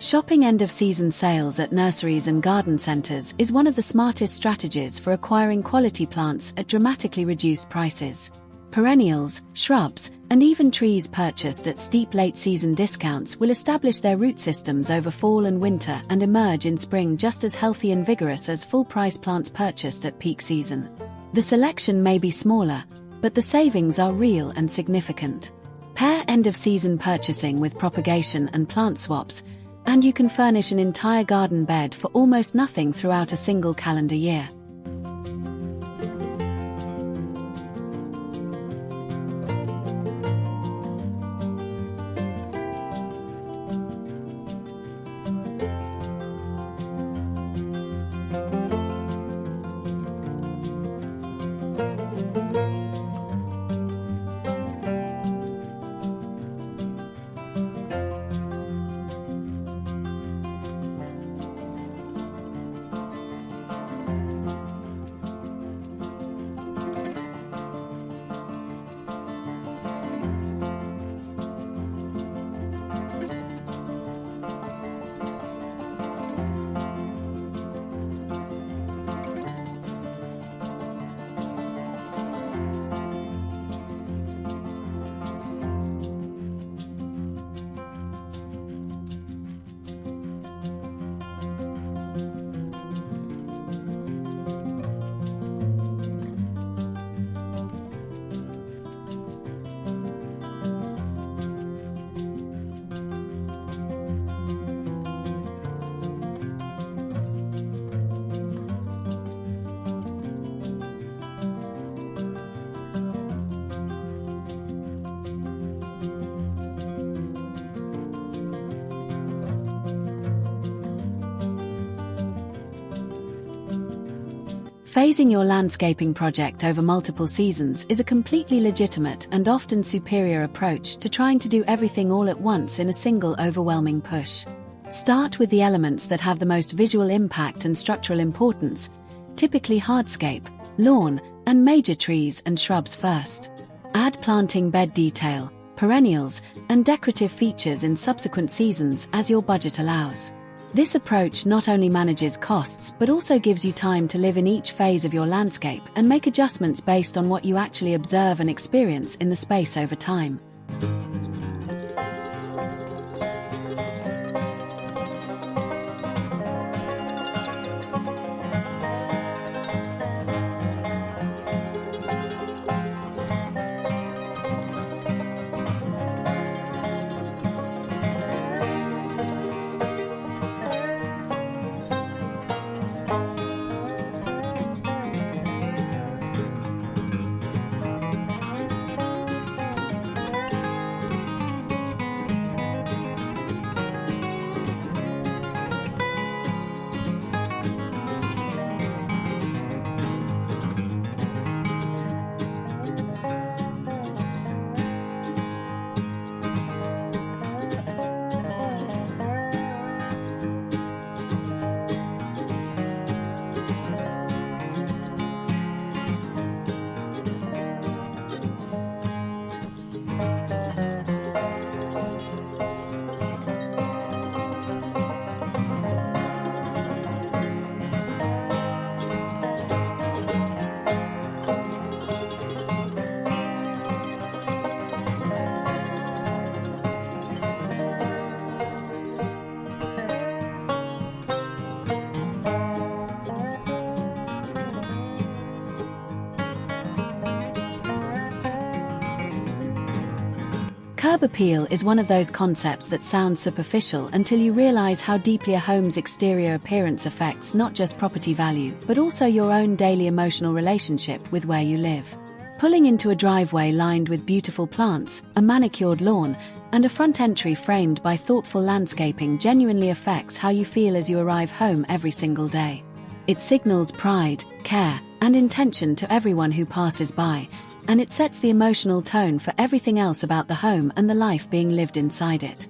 Shopping end-of-season sales at nurseries and garden centers is one of the smartest strategies for acquiring quality plants at dramatically reduced prices. Perennials, shrubs, and even trees purchased at steep late-season discounts will establish their root systems over fall and winter and emerge in spring just as healthy and vigorous as full-price plants purchased at peak season. The selection may be smaller, but the savings are real and significant. Pair end-of-season purchasing with propagation and plant swaps, and you can furnish an entire garden bed for almost nothing throughout a single calendar year. Phasing your landscaping project over multiple seasons is a completely legitimate and often superior approach to trying to do everything all at once in a single overwhelming push. Start with the elements that have the most visual impact and structural importance, typically hardscape, lawn, and major trees and shrubs first. Add planting bed detail, perennials, and decorative features in subsequent seasons as your budget allows. This approach not only manages costs but also gives you time to live in each phase of your landscape and make adjustments based on what you actually observe and experience in the space over time. Curb appeal is one of those concepts that sounds superficial until you realize how deeply a home's exterior appearance affects not just property value but also your own daily emotional relationship with where you live. Pulling into a driveway lined with beautiful plants, a manicured lawn, and a front entry framed by thoughtful landscaping genuinely affects how you feel as you arrive home every single day. It signals pride, care, and intention to everyone who passes by, and it sets the emotional tone for everything else about the home and the life being lived inside it.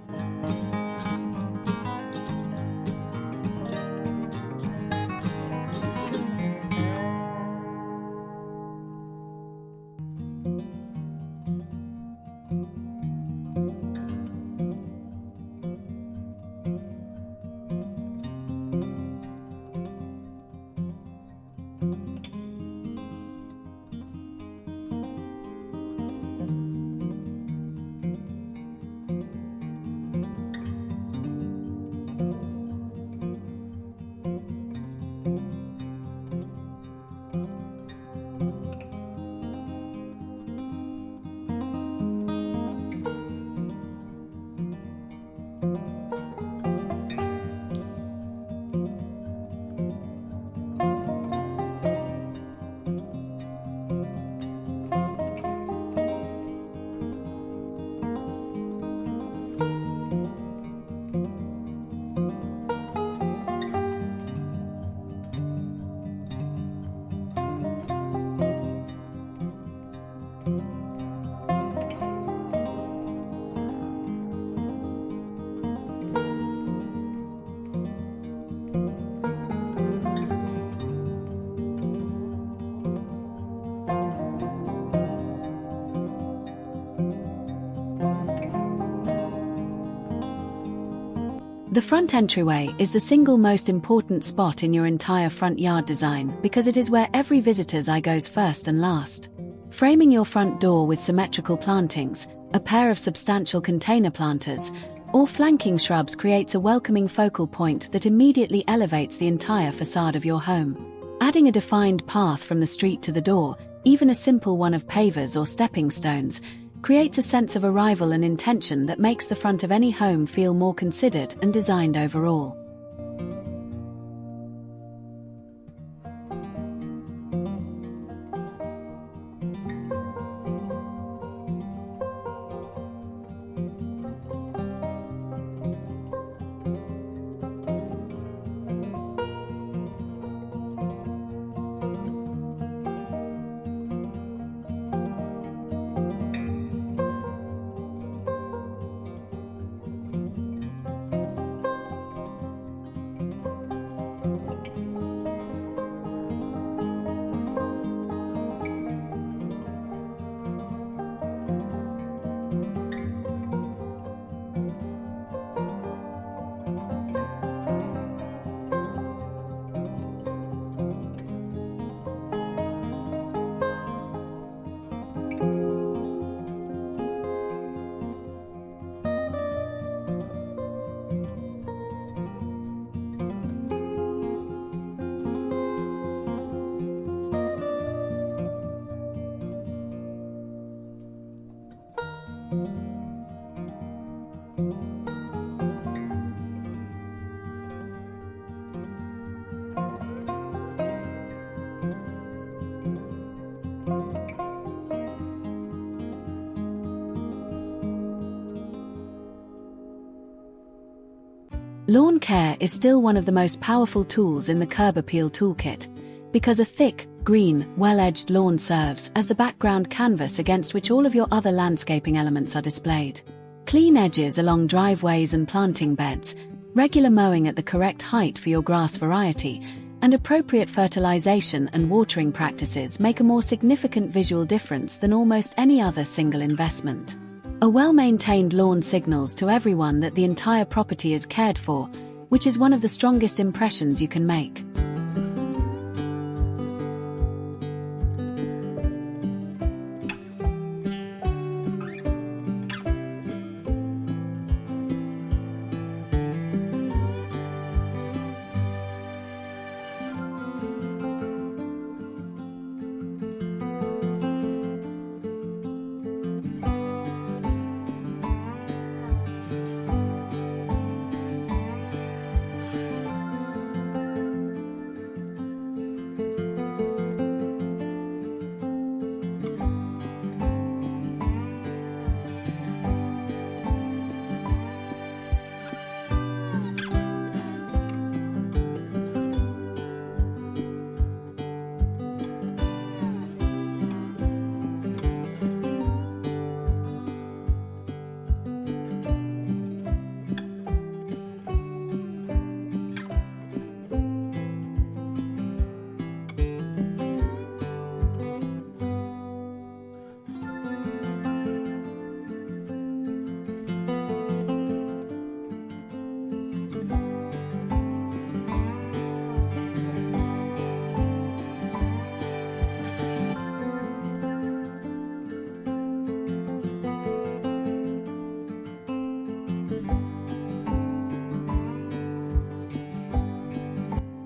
The front entryway is the single most important spot in your entire front yard design because it is where every visitor's eye goes first and last. Framing your front door with symmetrical plantings, a pair of substantial container planters, or flanking shrubs creates a welcoming focal point that immediately elevates the entire facade of your home. Adding a defined path from the street to the door, even a simple one of pavers or stepping stones, creates a sense of arrival and intention that makes the front of any home feel more considered and designed overall. Lawn care is still one of the most powerful tools in the Curb Appeal toolkit, because a thick, green, well-edged lawn serves as the background canvas against which all of your other landscaping elements are displayed. Clean edges along driveways and planting beds, regular mowing at the correct height for your grass variety, and appropriate fertilization and watering practices make a more significant visual difference than almost any other single investment. A well-maintained lawn signals to everyone that the entire property is cared for, which is one of the strongest impressions you can make.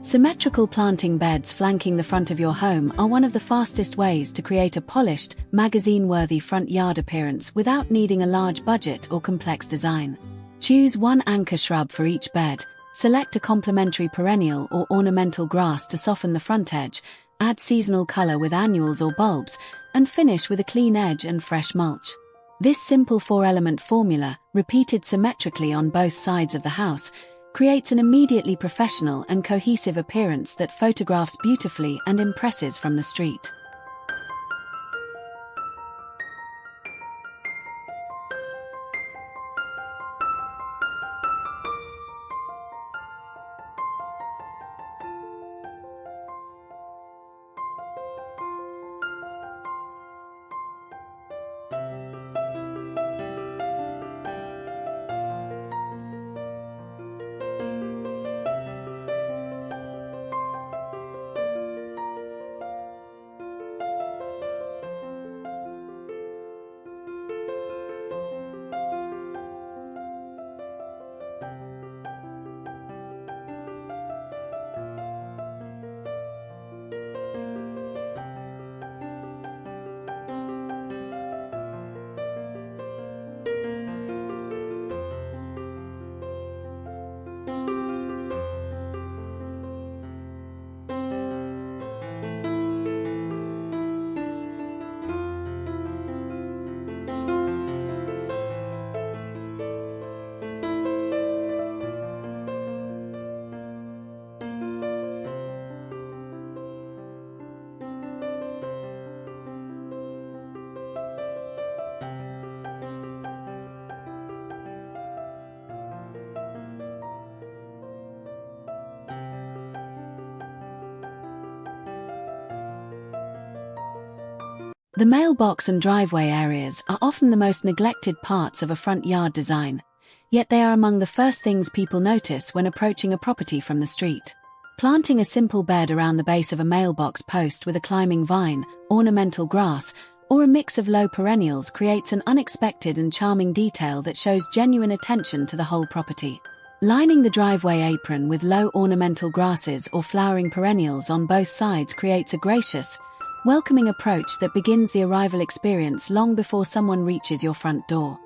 Symmetrical planting beds flanking the front of your home are one of the fastest ways to create a polished, magazine-worthy front yard appearance without needing a large budget or complex design. Choose one anchor shrub for each bed, select a complementary perennial or ornamental grass to soften the front edge, add seasonal color with annuals or bulbs, and finish with a clean edge and fresh mulch. This simple four-element formula, repeated symmetrically on both sides of the house, creates an immediately professional and cohesive appearance that photographs beautifully and impresses from the street. The mailbox and driveway areas are often the most neglected parts of a front yard design, yet they are among the first things people notice when approaching a property from the street. Planting a simple bed around the base of a mailbox post with a climbing vine, ornamental grass, or a mix of low perennials creates an unexpected and charming detail that shows genuine attention to the whole property. Lining the driveway apron with low ornamental grasses or flowering perennials on both sides creates a gracious, welcoming approach that begins the arrival experience long before someone reaches your front door.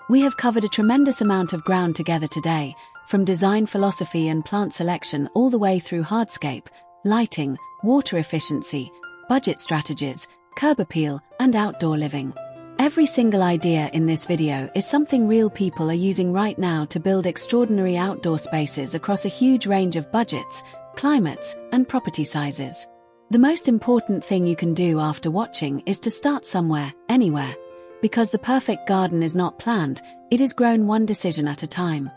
We have covered a tremendous amount of ground together today, from design philosophy and plant selection all the way through hardscape, lighting, water efficiency, budget strategies, curb appeal, and outdoor living. Every single idea in this video is something real people are using right now to build extraordinary outdoor spaces across a huge range of budgets, climates, and property sizes. The most important thing you can do after watching is to start somewhere, anywhere. Because the perfect garden is not planned, it is grown one decision at a time.